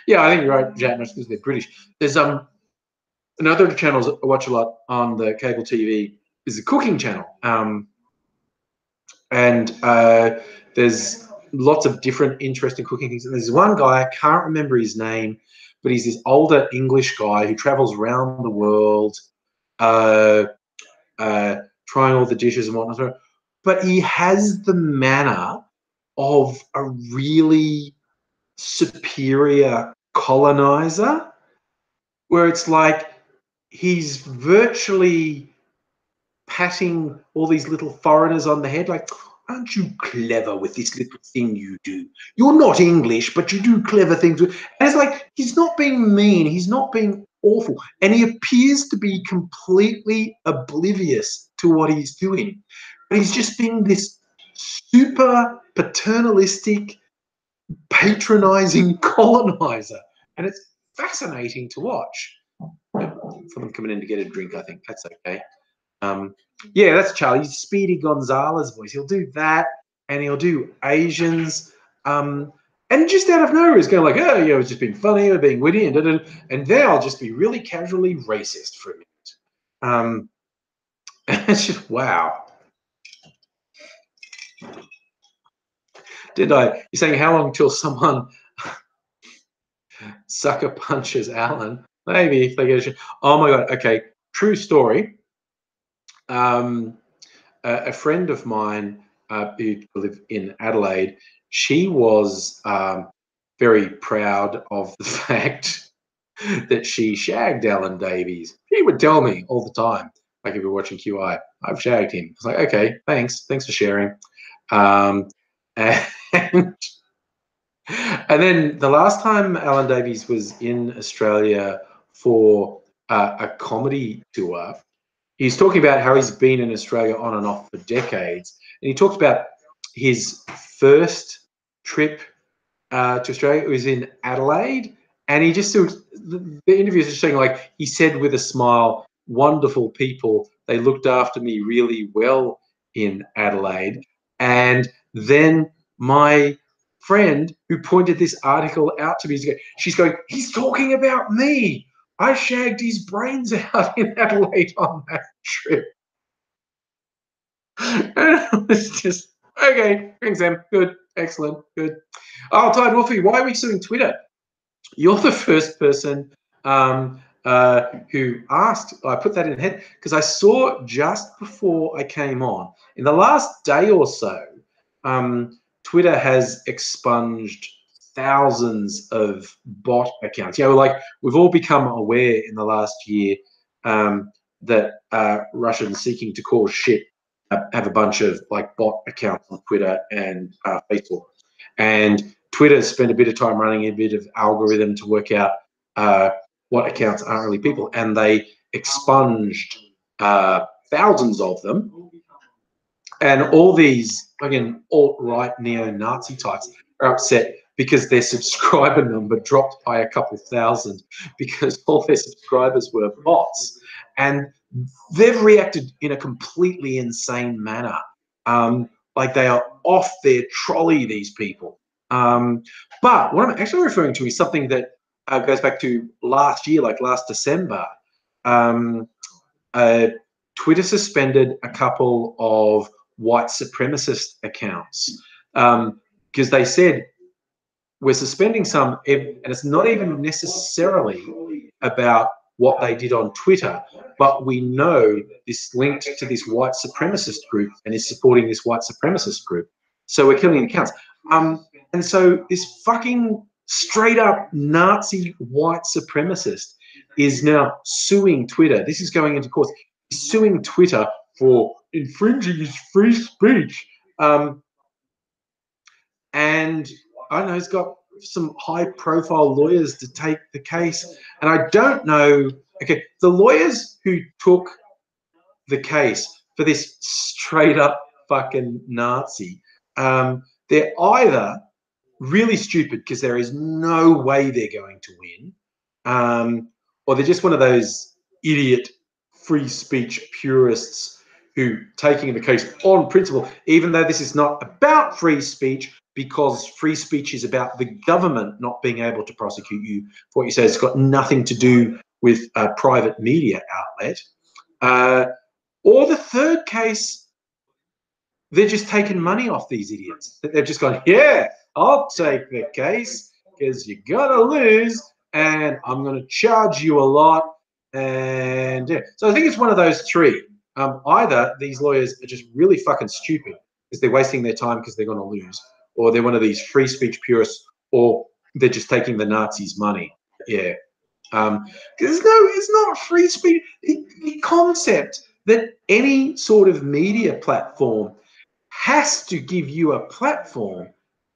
Yeah, I think you're right, Janice, because they're British. There's another channels I watch a lot on the cable TV is the cooking channel. And there's lots of different interesting cooking things. And there's one guy, I can't remember his name, but he's this older English guy who travels around the world, trying all the dishes and whatnot. But he has the manner of a really superior colonizer, where it's like he's virtually patting all these little foreigners on the head, like, aren't you clever with this little thing you do? You're not English, but you do clever things. And it's like, he's not being mean, he's not being awful, and he appears to be completely oblivious to what he's doing. But he's just being this super paternalistic, patronizing colonizer, and it's fascinating to watch. Someone coming in to get a drink, I think that's okay. Yeah, that's Charlie. Speedy Gonzalez voice. He'll do that, and he'll do Asians. And just out of nowhere, he's going like, "Oh, yeah, it's just being funny or being witty," and then I'll just be really casually racist for a minute. It's just wow. Did I? You're saying how long till someone sucker punches Alan? Maybe if they get a shit. Oh my god. Okay, true story. A friend of mine who lived in Adelaide, she was very proud of the fact that she shagged Alan Davies. He would tell me all the time, like if we were watching QI, I've shagged him. I was like, okay, thanks for sharing. And, and then the last time Alan Davies was in Australia for a comedy tour, he's talking about how he's been in Australia on and off for decades. And he talked about his first trip to Australia. It was in Adelaide. And he just, the interview is just saying, like, he said with a smile, wonderful people, they looked after me really well in Adelaide. And then my friend who pointed this article out to me, she's going, he's talking about me. I shagged his brains out in Adelaide on that trip. And it was just, okay, thanks, Em. Good, excellent, good. Oh, Tide Wolfie, why are we suing Twitter? You're the first person who asked. I put that in the head because I saw just before I came on. In the last day or so, Twitter has expunged thousands of bot accounts. Like we've all become aware in the last year that Russians seeking to cause shit have a bunch of like bot accounts on Twitter and Facebook. And Twitter spent a bit of time running a bit of algorithm to work out what accounts aren't really people, and they expunged thousands of them. And all these, again, alt-right neo-Nazi types are upset because their subscriber number dropped by a couple thousand because all their subscribers were bots. And they've reacted in a completely insane manner. Like they are off their trolley, these people. But what I'm actually referring to is something that goes back to last year, like last December. Twitter suspended a couple of white supremacist accounts because they said we're suspending some, and it's not even necessarily about what they did on Twitter, but we know this linked to this white supremacist group and is supporting this white supremacist group. So we're killing accounts. And so this fucking straight up Nazi white supremacist is now suing Twitter. This is going into court. He's suing Twitter for infringing his free speech. And I don't know, he's got some high profile lawyers to take the case. And I don't know, okay, the lawyers who took the case for this straight up fucking Nazi, they're either really stupid because there is no way they're going to win, or they're just one of those idiot free speech purists who taking the case on principle, even though this is not about free speech, because free speech is about the government not being able to prosecute you for what you say. It's got nothing to do with a private media outlet. Or the third case, they're just taking money off these idiots. They've just gone, yeah, I'll take the case because you're going to lose and I'm going to charge you a lot. And yeah. So I think it's one of those three. Either these lawyers are just really fucking stupid because they're wasting their time because they're going to lose, or they're one of these free speech purists, or they're just taking the Nazis' money. Yeah. It's not free speech. The concept that any sort of media platform has to give you a platform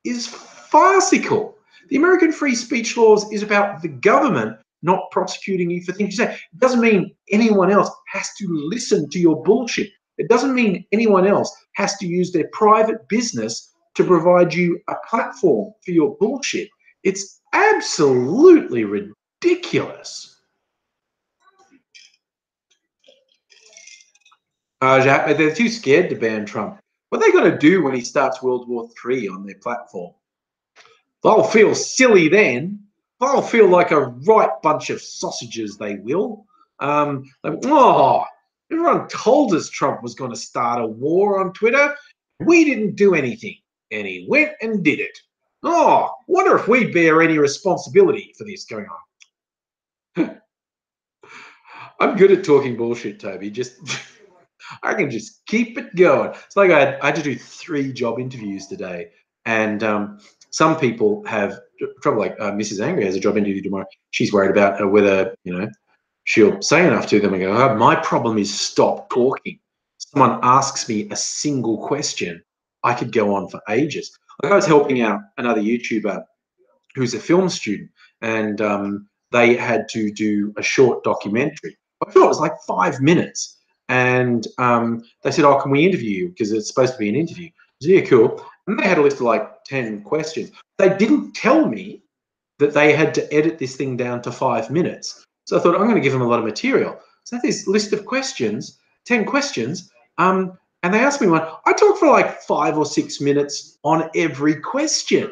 is farcical. The American free speech laws is about the government not prosecuting you for things you say. It doesn't mean anyone else has to listen to your bullshit. It doesn't mean anyone else has to use their private business to provide you a platform for your bullshit. It's absolutely ridiculous. They're too scared to ban Trump. What are they going to do when he starts World War III on their platform? They'll feel silly then. They'll feel like a right bunch of sausages, they will. Oh, everyone told us Trump was going to start a war on Twitter. We didn't do anything. And he went and did it. Oh, wonder if we bear any responsibility for this going on. I'm good at talking bullshit, Toby. Just I can just keep it going. It's like I had to do 3 job interviews today, and some people have trouble. Like Mrs. Angry has a job interview tomorrow. She's worried about whether she'll say enough to them and go, oh, my problem is stop talking. Someone asks me a single question, I could go on for ages. Like I was helping out another YouTuber who's a film student, and they had to do a short documentary. I thought it was like 5 minutes. And they said, oh, can we interview you? Because it's supposed to be an interview. I said, yeah, cool. And they had a list of like 10 questions. They didn't tell me that they had to edit this thing down to 5 minutes. So I thought, I'm going to give them a lot of material. So this list of questions, 10 questions, and they asked me one. I talked for like 5 or 6 minutes on every question.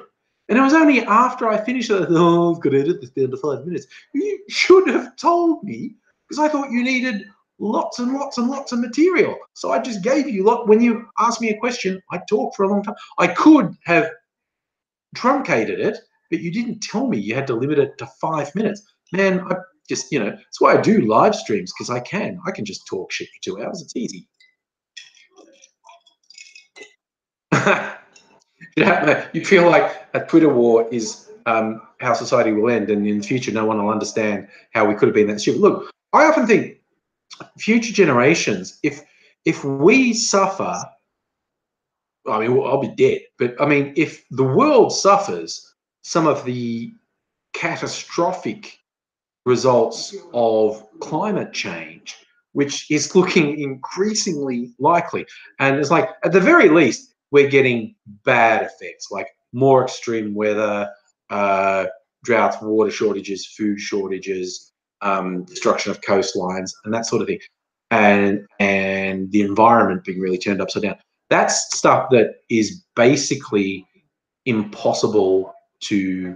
And it was only after I finished that I thought, oh, I've got to edit this down to 5 minutes. You should have told me, because I thought you needed lots and lots and lots of material. So I just gave you when you asked me a question, I talked for a long time. I could have truncated it, but you didn't tell me you had to limit it to 5 minutes. Man, I just, that's why I do live streams, because I can just talk shit for 2 hours. It's easy. You feel like a Twitter war is how society will end, and in the future, no one will understand how we could have been that stupid. Look, I often think future generations, if we suffer, I mean, I'll be dead. But I mean, if the world suffers some of the catastrophic results of climate change, which is looking increasingly likely, and it's like, at the very least, we're getting bad effects, like more extreme weather, droughts, water shortages, food shortages, destruction of coastlines, and that sort of thing, and the environment being really turned upside down. That's stuff that is basically impossible to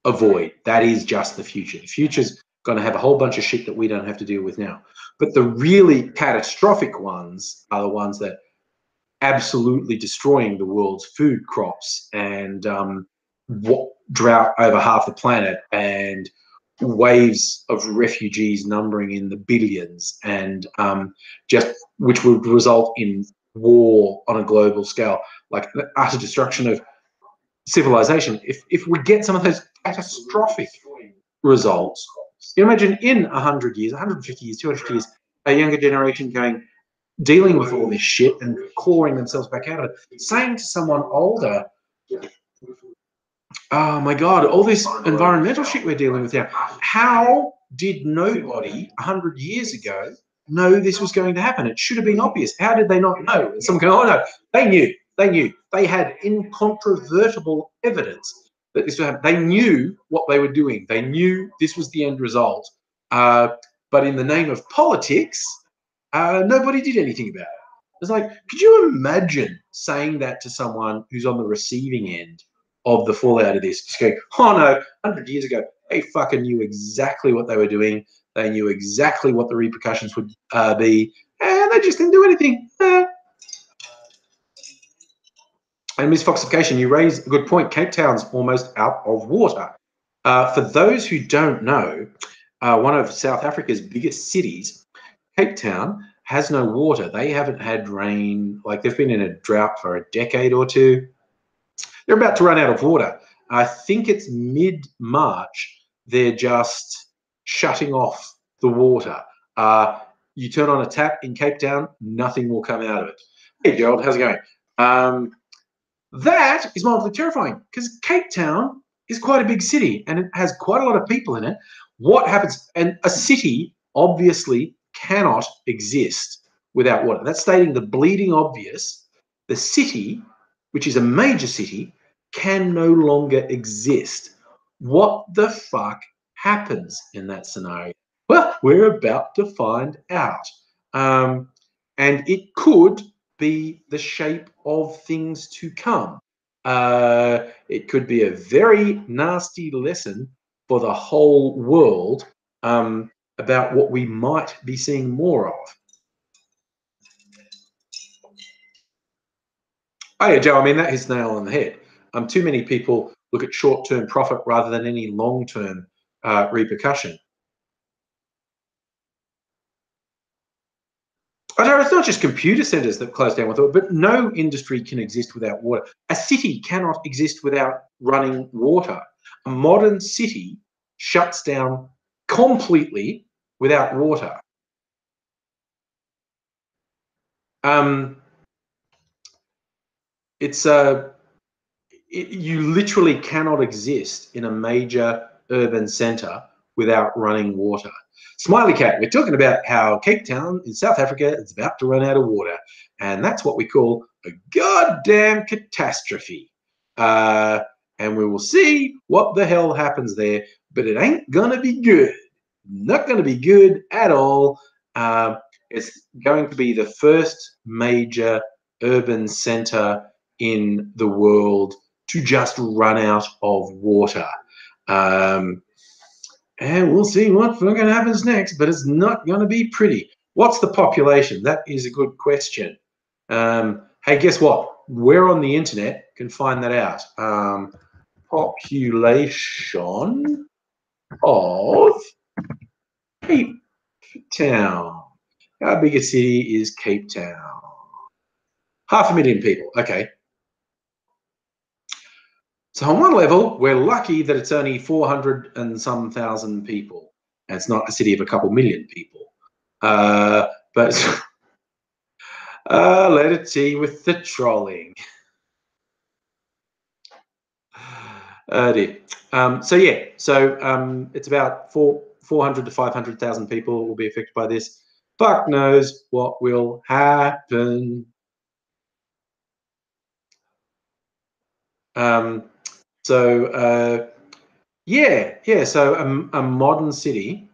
avoid. That is just the future. The future's going to have a whole bunch of shit that we don't have to deal with now. But the really catastrophic ones are the ones that absolutely destroying the world's food crops, and drought over half the planet, and waves of refugees numbering in the billions, and which would result in war on a global scale, like the utter destruction of civilization. If we get some of those catastrophic results, you imagine in 100 years, 150 years, 250 years, a younger generation dealing with all this shit and clawing themselves back out of it, saying to someone older, oh my God, all this environmental shit we're dealing with now, how did nobody 100 years ago know this was going to happen? It should have been obvious. How did they not know? And someone go, oh no, they knew. They knew. They had incontrovertible evidence that this would happen. They knew what they were doing. They knew this was the end result. But in the name of politics, nobody did anything about it. It's like, could you imagine saying that to someone who's on the receiving end of the fallout of this? Just going, oh no, 100 years ago, they fucking knew exactly what they were doing. They knew exactly what the repercussions would be, and they just didn't do anything. And Ms. Foxification, you raise a good point. Cape Town's almost out of water. For those who don't know, one of South Africa's biggest cities, Cape Town, has no water. They haven't had rain. Like, they've been in a drought for a decade or two. They're about to run out of water. I think it's mid-March. They're just shutting off the water. You turn on a tap in Cape Town, nothing will come out of it. Hey, Gerald, how's it going? That is mildly terrifying because Cape Town is quite a big city and it has quite a lot of people in it. What happens? And a city obviously cannot exist without water. That's stating the bleeding obvious. The city, which is a major city, can no longer exist. What the fuck happens in that scenario? Well, we're about to find out. And it could be the shape of things to come. It could be a very nasty lesson for the whole world about what we might be seeing more of. Oh yeah, Joe, I mean, that hits the nail on the head. Too many people look at short-term profit rather than any long-term repercussion. I know it's not just computer centers that close down with water, but no industry can exist without water. A city cannot exist without running water. A modern city shuts down completely without water. You literally cannot exist in a major urban center without running water. Smiley Cat, we're talking about how Cape Town in South Africa is about to run out of water. And that's what we call a goddamn catastrophe. And we will see what the hell happens there. But it ain't going to be good. Not going to be good at all. It's going to be the first major urban center in the world to just run out of water. And we'll see what fucking happens next, but it's not going to be pretty. What's the population? That is a good question. Hey, guess what? We're on the internet, can find that out. Population of Cape Town. How big a city is Cape Town? 500,000 people. Okay. So on one level, we're lucky that it's only 400 and some thousand people. And it's not a city of a couple million people. But letter T with the trolling. Dear. So yeah, so it's about 400 to 500,000 people will be affected by this. Fuck knows what will happen. Yeah. So a modern city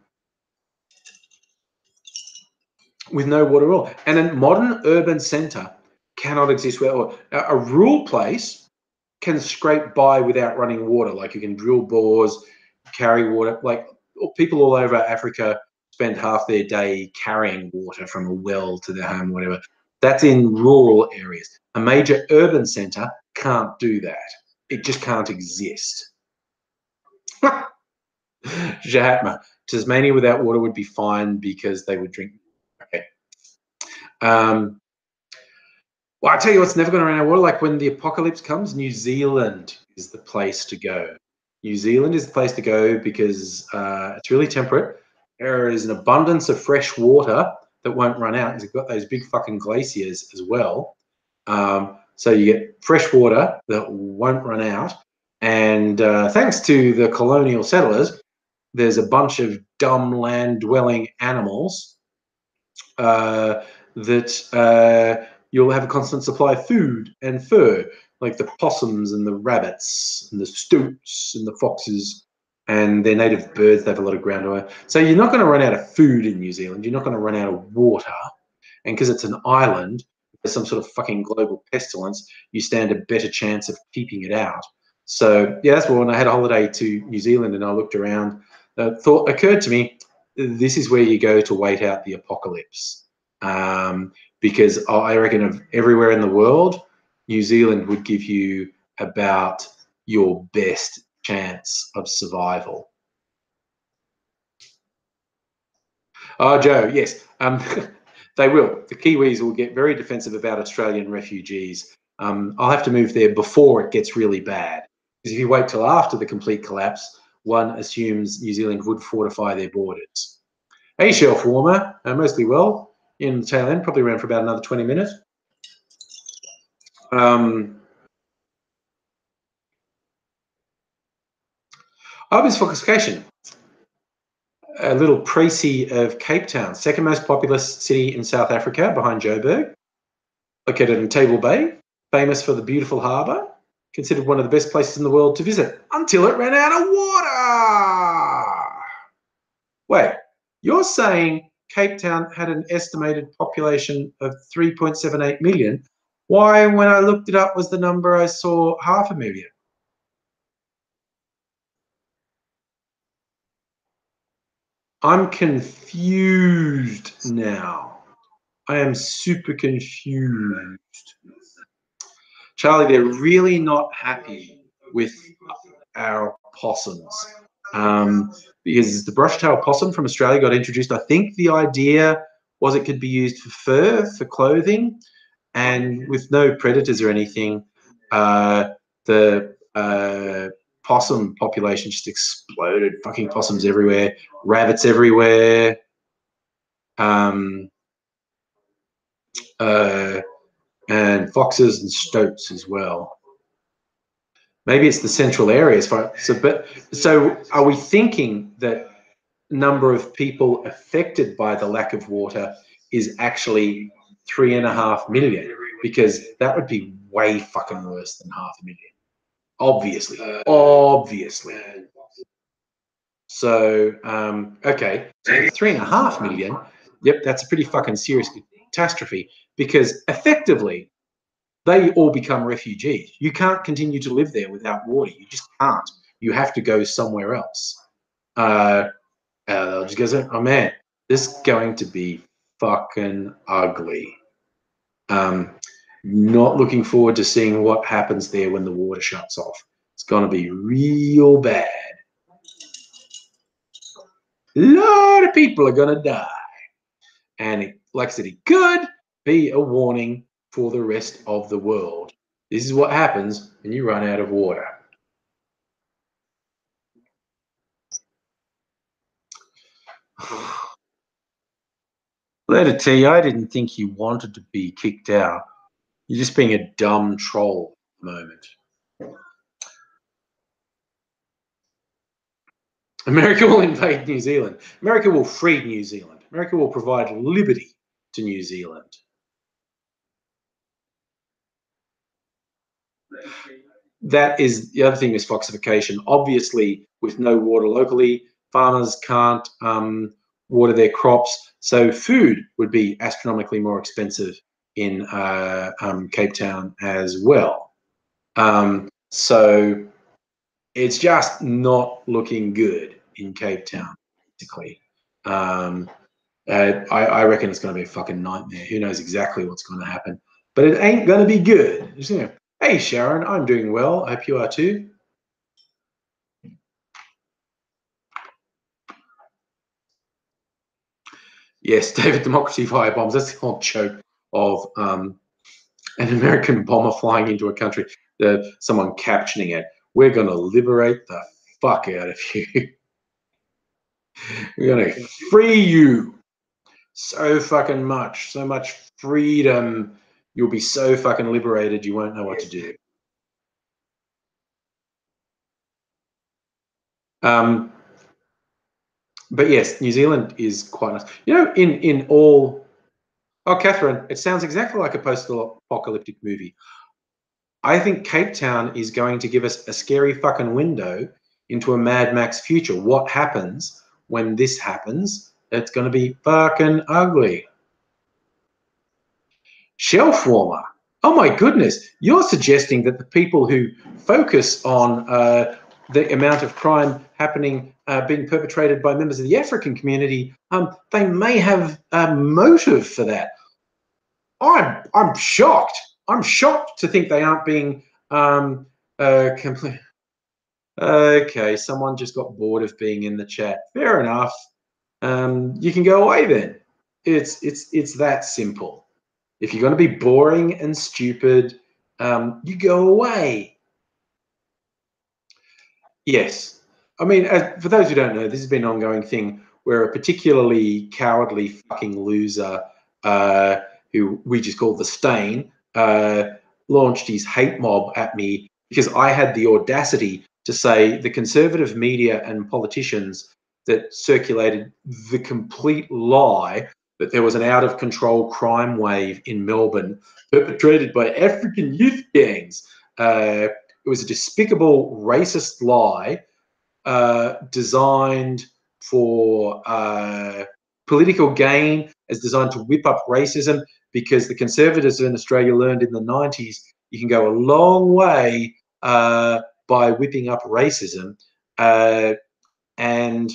with no water at all, and a modern urban centre cannot exist without water. A rural place can scrape by without running water. Like, you can drill bores, carry water. Like, people all over Africa spend half their day carrying water from a well to their home, whatever. That's in rural areas. A major urban centre can't do that. It just can't exist. Jahatma. Tasmania without water would be fine because they would drink. Okay. Well, I tell you what's never going to run out of water. Like, when the apocalypse comes, New Zealand is the place to go. New Zealand is the place to go because it's really temperate. There is an abundance of fresh water that won't run out because they've got those big fucking glaciers as well. So you get fresh water that won't run out. And thanks to the colonial settlers, there's a bunch of dumb land-dwelling animals that you'll have a constant supply of food and fur, like the possums and the rabbits and the stoats and the foxes, and they're native birds. They have a lot of groundwater. So you're not going to run out of food in New Zealand. You're not going to run out of water. And because it's an island, there's some sort of fucking global pestilence, you stand a better chance of keeping it out. So yeah, that's why when I had a holiday to New Zealand and I looked around, the thought occurred to me, this is where you go to wait out the apocalypse. Because I reckon of everywhere in the world, New Zealand would give you about your best chance of survival. Oh, Joe, yes. They will. The Kiwis will get very defensive about Australian refugees. I'll have to move there before it gets really bad. Because if you wait till after the complete collapse, one assumes New Zealand would fortify their borders. Hey, shelf warmer, mostly well. In the tail end, probably around for about another 20 minutes. Obvious classification. A little précis of Cape Town, second most populous city in South Africa behind Joburg, located in Table Bay, famous for the beautiful harbour, considered one of the best places in the world to visit until it ran out of water. Wait, you're saying Cape Town had an estimated population of 3.78 million? Why, when I looked it up, was the number I saw 500,000? I'm confused now. I am super confused. Charlie, they're really not happy with our possums. Because the brush-tailed possum from Australia got introduced. I think the idea was it could be used for fur, for clothing, and with no predators or anything, the possum population just exploded. Fucking possums everywhere, rabbits everywhere, and foxes and stoats as well. Maybe it's the central areas. So are we thinking that number of people affected by the lack of water is actually 3.5 million? Because that would be way fucking worse than 500,000. Obviously. So, okay, so 3.5 million, yep, that's a pretty fucking serious catastrophe, because effectively they all become refugees. You can't continue to live there without water. You just can't. You have to go somewhere else. Just goes, oh man, this is going to be fucking ugly. Not looking forward to seeing what happens there when the water shuts off. It's going to be real bad. A lot of people are going to die. And like I said, it could be a warning for the rest of the world. This is what happens when you run out of water. Letter T, I didn't think you wanted to be kicked out. You're just being a dumb troll at the moment. America will invade New Zealand. America will free New Zealand. America will provide liberty to New Zealand. That is the other thing is foxification. Obviously, with no water locally, farmers can't water their crops. So food would be astronomically more expensive in Cape Town as well. So it's just not looking good in Cape Town, basically. I reckon it's going to be a fucking nightmare. Who knows exactly what's going to happen? But it ain't going to be good. Just, you know, hey, Sharon, I'm doing well. I hope you are too. Yes, David, democracy via bombs. That's the whole joke of an American bomber flying into a country. Someone captioning it. We're going to liberate the fuck out of you. We're going to free you. So fucking much. So much freedom. You'll be so fucking liberated you won't know what to do. But yes, New Zealand is quite nice. You know, in all... Oh, Catherine, it sounds exactly like a post-apocalyptic movie. I think Cape Town is going to give us a scary fucking window into a Mad Max future. What happens when this happens? It's going to be fucking ugly. Shelf warmer. Oh my goodness. You're suggesting that the people who focus on the amount of crime happening, being perpetrated by members of the African community, they may have a motive for that. I'm shocked. I'm shocked to think they aren't being complete. Okay, someone just got bored of being in the chat. Fair enough. You can go away then. It's that simple. If you're going to be boring and stupid, you go away. Yes. I mean, for those who don't know, this has been an ongoing thing where a particularly cowardly fucking loser, who we just call the Stain, launched his hate mob at me because I had the audacity to say the conservative media and politicians that circulated the complete lie that there was an out-of-control crime wave in Melbourne perpetrated by African youth gangs. It was a despicable, racist lie designed for political gain, as designed to whip up racism, because the conservatives in Australia learned in the 90s you can go a long way by whipping up racism. And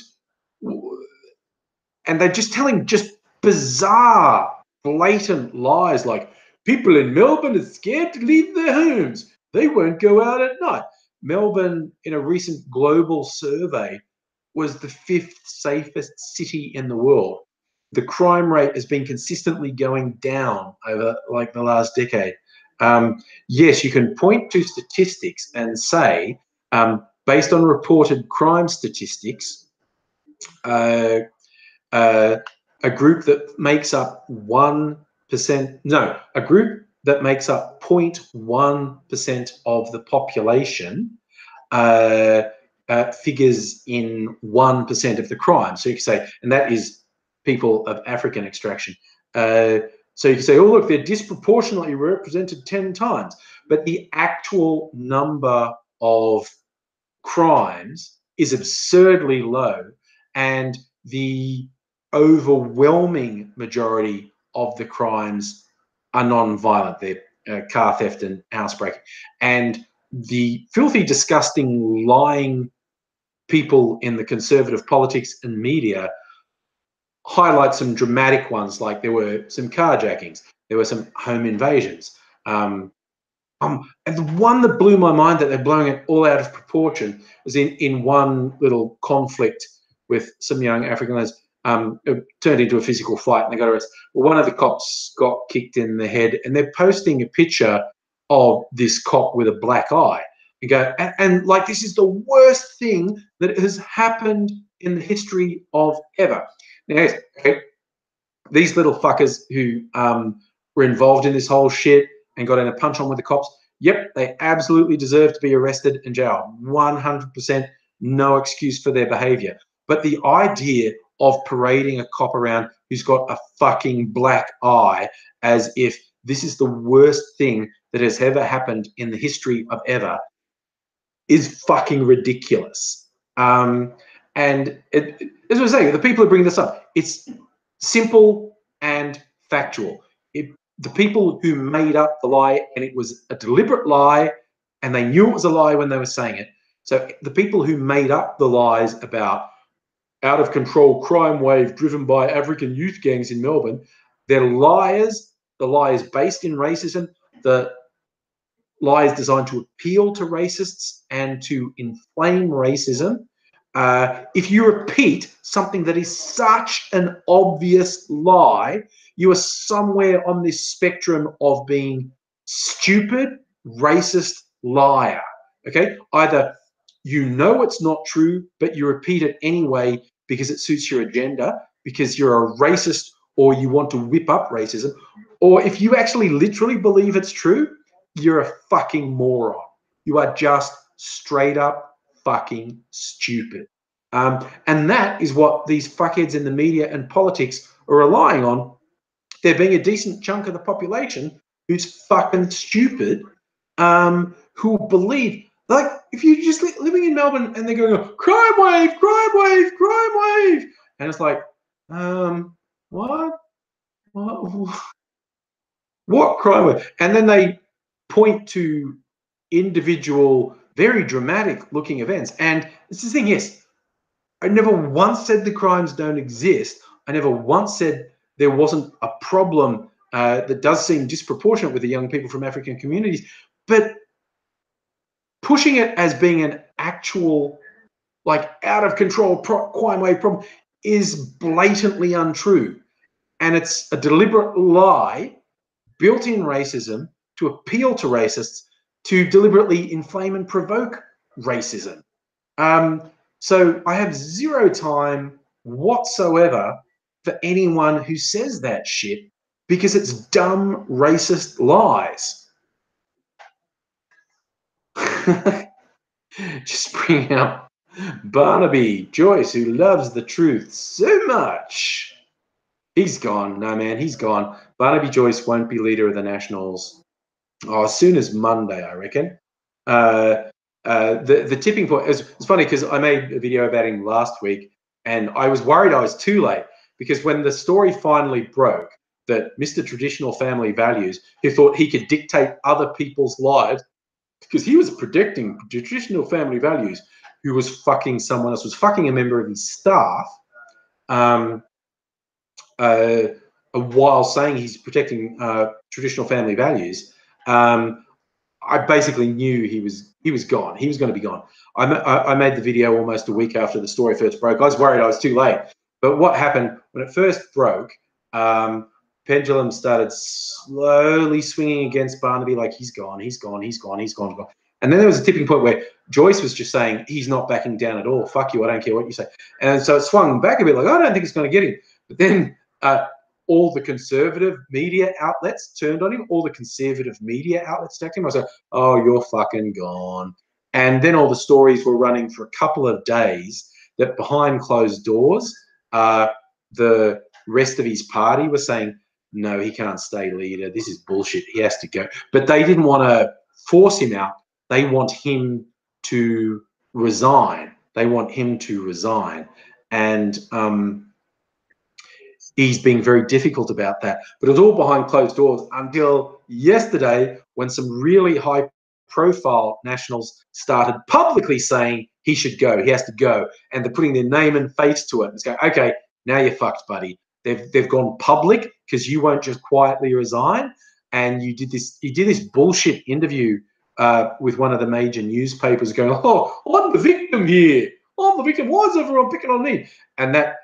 they're just telling just bizarre, blatant lies like people in Melbourne are scared to leave their homes. They won't go out at night. Melbourne, in a recent global survey, was the 5th safest city in the world. The crime rate has been consistently going down over like the last decade. Yes, you can point to statistics and say, based on reported crime statistics, a group that makes up 1%, a group that makes up 0.1% of the population figures in 1% of the crime. So you can say, and that is people of African extraction. So you can say, oh, look, they're disproportionately represented 10 times. But the actual number of crimes is absurdly low. And the overwhelming majority of the crimes are non-violent. They're car theft and housebreaking. And the filthy, disgusting, lying people in the conservative politics and media highlight some dramatic ones, like there were some carjackings, there were some home invasions. And the one that blew my mind, that they're blowing it all out of proportion, was in one little conflict with some young African lads. It turned into a physical fight and they got arrested. Well, one of the cops got kicked in the head, and they're posting a picture of this cop with a black eye. You go, and like, this is the worst thing that has happened in the history of ever. Now, okay, these little fuckers who were involved in this whole shit and got in a punch on with the cops, yep, they absolutely deserve to be arrested and jailed. 100%, no excuse for their behavior. But the idea of parading a cop around who's got a fucking black eye as if this is the worst thing that has ever happened in the history of ever is fucking ridiculous. And as I was saying, the people who bring this up, it's simple and factual. The people who made up the lie, and it was a deliberate lie, and they knew it was a lie when they were saying it. So the people who made up the lies about out of control crime wave driven by African youth gangs in Melbourne, they're liars. The lie is based in racism. The lie is designed to appeal to racists and to inflame racism. If you repeat something that is such an obvious lie, you are somewhere on this spectrum of being stupid, racist, liar. Okay? Either you know it's not true, but you repeat it anyway because it suits your agenda, because you're a racist or you want to whip up racism, or if you actually literally believe it's true, you're a fucking moron. You are just straight up fucking stupid. And that is what these fuckheads in the media and politics are relying on. There being a decent chunk of the population who's fucking stupid, who believe, like, if you're just living in Melbourne and they're going, crime wave, crime wave, crime wave. And it's like, what? What crime wave? And then they point to individual, very dramatic looking events. And it's the thing, yes, I never once said the crimes don't exist. I never once said there wasn't a problem that does seem disproportionate with the young people from African communities, but pushing it as being an actual, like, out of control crime wave problem is blatantly untrue. And it's a deliberate lie, built-in racism to appeal to racists, to deliberately inflame and provoke racism. So I have zero time whatsoever for anyone who says that shit, because it's dumb, racist lies. Just bring out Barnaby Joyce, who loves the truth so much. He's gone. No, man, he's gone. Barnaby Joyce won't be leader of the Nationals as soon as Monday, I reckon. The tipping point is, it's funny because I made a video about him last week, and I was worried I was too late, because when the story finally broke that Mr. Traditional Family Values, who thought he could dictate other people's lives because he was predicting traditional family values, who was fucking someone else, was fucking a member of his staff, while saying he's protecting traditional family values, I basically knew he was gone. He was going to be gone. I made the video almost a week after the story first broke. I was worried I was too late. But what happened when it first broke, pendulum started slowly swinging against Barnaby, like he's gone, he's gone, he's gone, he's gone, he's gone. And then there was a tipping point where Joyce was just saying, he's not backing down at all. Fuck you, I don't care what you say. And so it swung back a bit, like, I don't think it's going to get him. But then all the conservative media outlets turned on him. All the conservative media outlets attacked him. I was like, oh, you're fucking gone. And then all the stories were running for a couple of days that behind closed doors, the rest of his party was saying, no, he can't stay leader. This is bullshit. He has to go. But they didn't want to force him out. They want him to resign. They want him to resign. And he's being very difficult about that. But it was all behind closed doors until yesterday, when some really high profile nationals started publicly saying he should go, he has to go, and they're putting their name and face to it. And it's going, okay, now you're fucked, buddy. They've gone public because you won't just quietly resign. And you did this bullshit interview with one of the major newspapers, going, oh, I'm the victim here. I'm the victim. Why is everyone picking on me? And that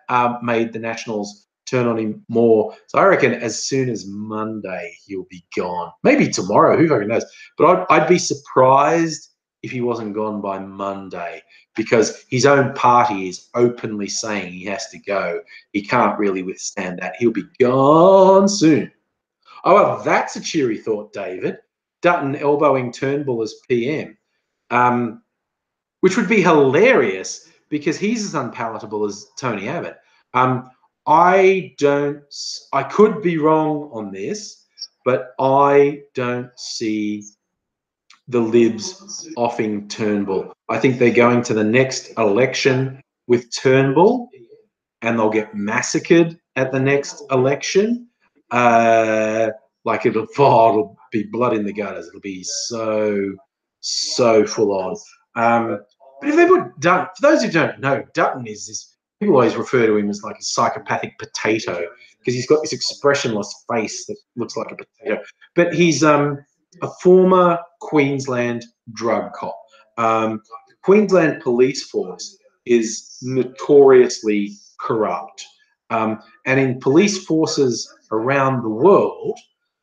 made the Nationals turn on him more. So I reckon as soon as Monday, he'll be gone. Maybe tomorrow, who fucking knows? But I'd be surprised if he wasn't gone by Monday, because his own party is openly saying he has to go. He can't really withstand that. He'll be gone soon. Oh, well, that's a cheery thought, David. Dutton elbowing Turnbull as PM, which would be hilarious because he's as unpalatable as Tony Abbott. I could be wrong on this, but I don't see the Libs offing Turnbull. I think they're going to the next election with Turnbull, and they'll get massacred at the next election. Like it'll be blood in the gutters. It'll be so full on. But if they put Dutton, for those who don't know, Dutton is this. People always refer to him as like a psychopathic potato because he's got this expressionless face that looks like a potato. But he's a former Queensland drug cop. Queensland police force is notoriously corrupt. And in police forces around the world,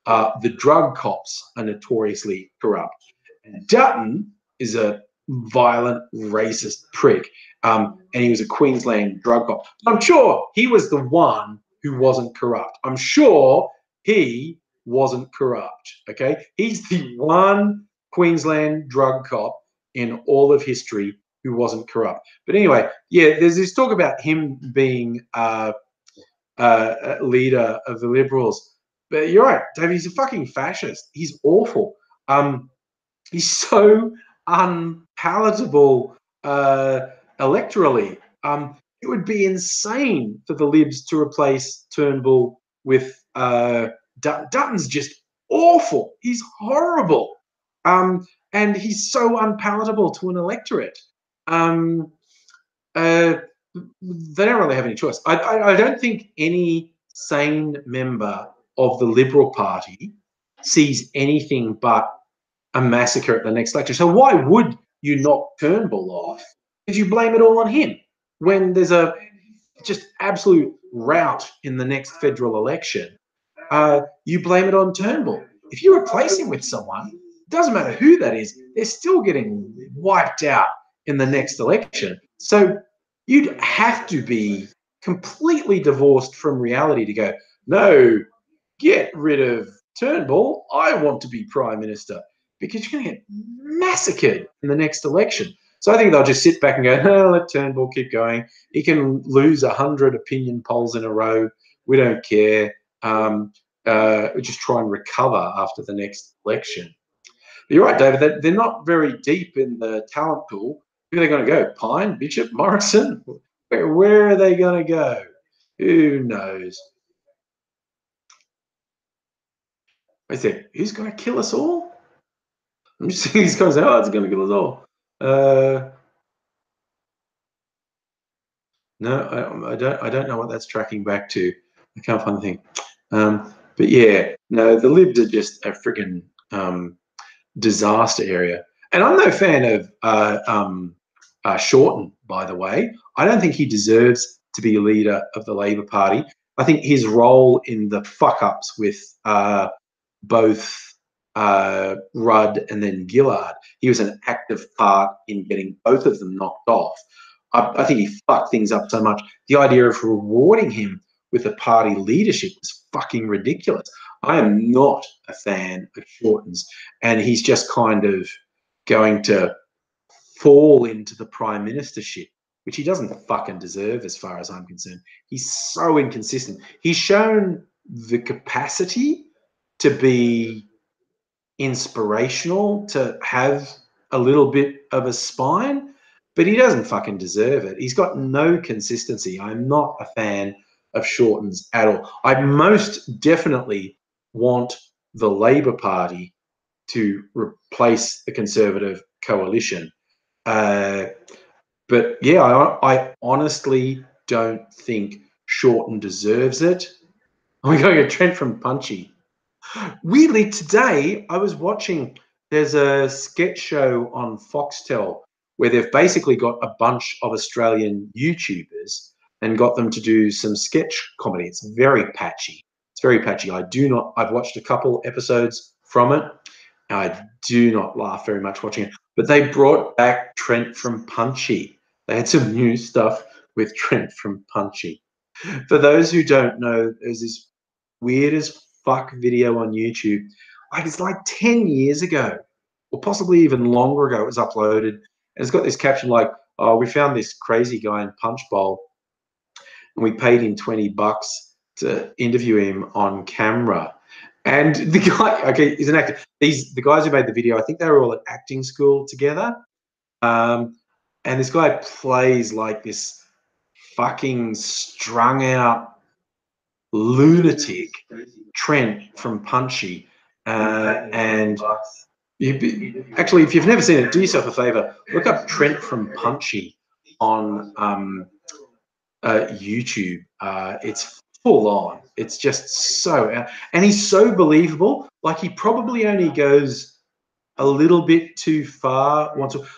the drug cops are notoriously corrupt. And Dutton is a violent, racist prick. And he was a Queensland drug cop. I'm sure he was the one who wasn't corrupt. I'm sure he wasn't corrupt, okay? He's the one Queensland drug cop in all of history who wasn't corrupt. But anyway, yeah, there's this talk about him being a leader of the Liberals. But you're right, David, he's a fucking fascist. He's awful. He's so unpalatable electorally. It would be insane for the Libs to replace Turnbull with Dutton's just awful. He's horrible. And he's so unpalatable to an electorate. They don't really have any choice. I don't think any sane member of the Liberal Party sees anything but a massacre at the next election. So why would you knock Turnbull off if you blame it all on him when there's a just absolute rout in the next federal election? You blame it on Turnbull. If you replace him with someone, it doesn't matter who that is, they're still getting wiped out in the next election. So you'd have to be completely divorced from reality to go, no, get rid of Turnbull. I want to be Prime Minister, because you're going to get massacred in the next election. So I think they'll just sit back and go, oh, let Turnbull keep going. He can lose 100 opinion polls in a row. We don't care. Just try and recover after the next election. But you're right, David. They're not very deep in the talent pool. Who are they going to go? Pine, Bishop, Morrison? Where are they going to go? Who knows? I think, who's going to kill us all? I'm just seeing these guys say, oh, it's going to kill us all. No, I don't know what that's tracking back to. I can't find the thing. But yeah, no, the Libs are just a friggin' disaster area. And I'm no fan of Shorten, by the way. I don't think he deserves to be a leader of the Labor Party. I think his role in the fuck-ups with both Rudd and then Gillard, he was an active part in getting both of them knocked off. I think he fucked things up so much. The idea of rewarding him with the party leadership was fucking ridiculous. I am not a fan of Shorten's, and he's just kind of going to fall into the prime ministership, which he doesn't fucking deserve as far as I'm concerned. He's so inconsistent. He's shown the capacity to be inspirational, to have a little bit of a spine, but he doesn't fucking deserve it. He's got no consistency. I'm not a fan of Shorten's at all. I most definitely want the Labor Party to replace the Conservative coalition. But yeah, I honestly don't think Shorten deserves it. We're going to Trent from Punchy. Weirdly, today I was watching, there's a sketch show on Foxtel where they've basically got a bunch of Australian YouTubers and got them to do some sketch comedy. It's very patchy. It's very patchy. I've watched a couple episodes from it. I do not laugh very much watching it. But they brought back Trent from Punchy. They had some new stuff with Trent from Punchy. For those who don't know, there's this weird as fuck video on YouTube. It's like 10 years ago, or possibly even longer ago, it was uploaded. And it's got this caption like, oh, we found this crazy guy in Punch Bowl and we paid him $20 to interview him on camera. And the guy, okay, he's an actor. The guys who made the video, I think they were all at acting school together. And this guy plays like this fucking strung out lunatic Trent from Punchy. And actually, if you've never seen it, do yourself a favor, look up Trent from Punchy on YouTube. It's full on. It's just so, and he's so believable. Like, he probably only goes a little bit too far.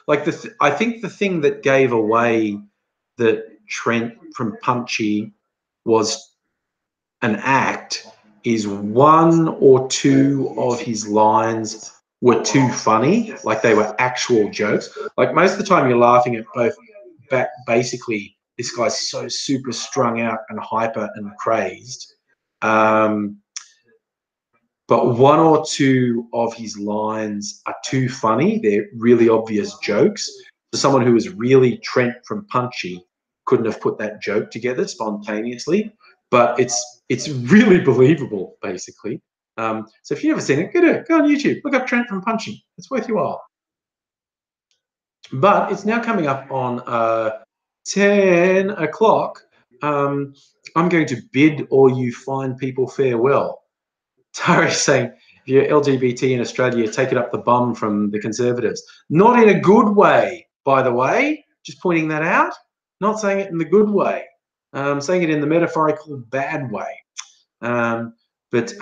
I think the thing that gave away that Trent from Punchy was an act is one or two of his lines were too funny, like they were actual jokes. Like, most of the time you're laughing at both, basically, this guy's so super strung out and hyper and crazed. But one or two of his lines are too funny. They're really obvious jokes. So someone who was really Trent from Punchy couldn't have put that joke together spontaneously. But it's really believable, basically. So if you've never seen it, go on YouTube. Look up Trent from Punchy. It's worth your while. But it's now coming up on 10 o'clock. I'm going to bid all you fine people farewell. Tari's saying, if you're LGBT in Australia, take it up the bum from the Conservatives. Not in a good way, by the way. Just pointing that out. Not saying it in the good way. Saying it in the metaphorical bad way. But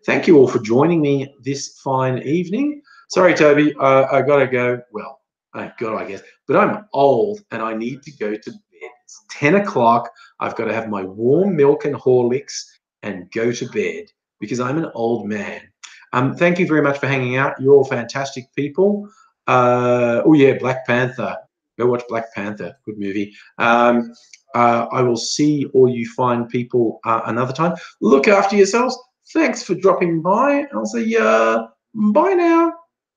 thank you all for joining me this fine evening. Sorry, Toby, I gotta go. Well, I got, I guess, but I'm old and I need to go to bed. It's 10 o'clock. I've got to have my warm milk and Horlicks and go to bed because I'm an old man. Thank you very much for hanging out. You're all fantastic people. Oh yeah, Black Panther. Go watch Black Panther. Good movie. I will see all you fine people another time. Look after yourselves. Thanks for dropping by. I'll say bye now.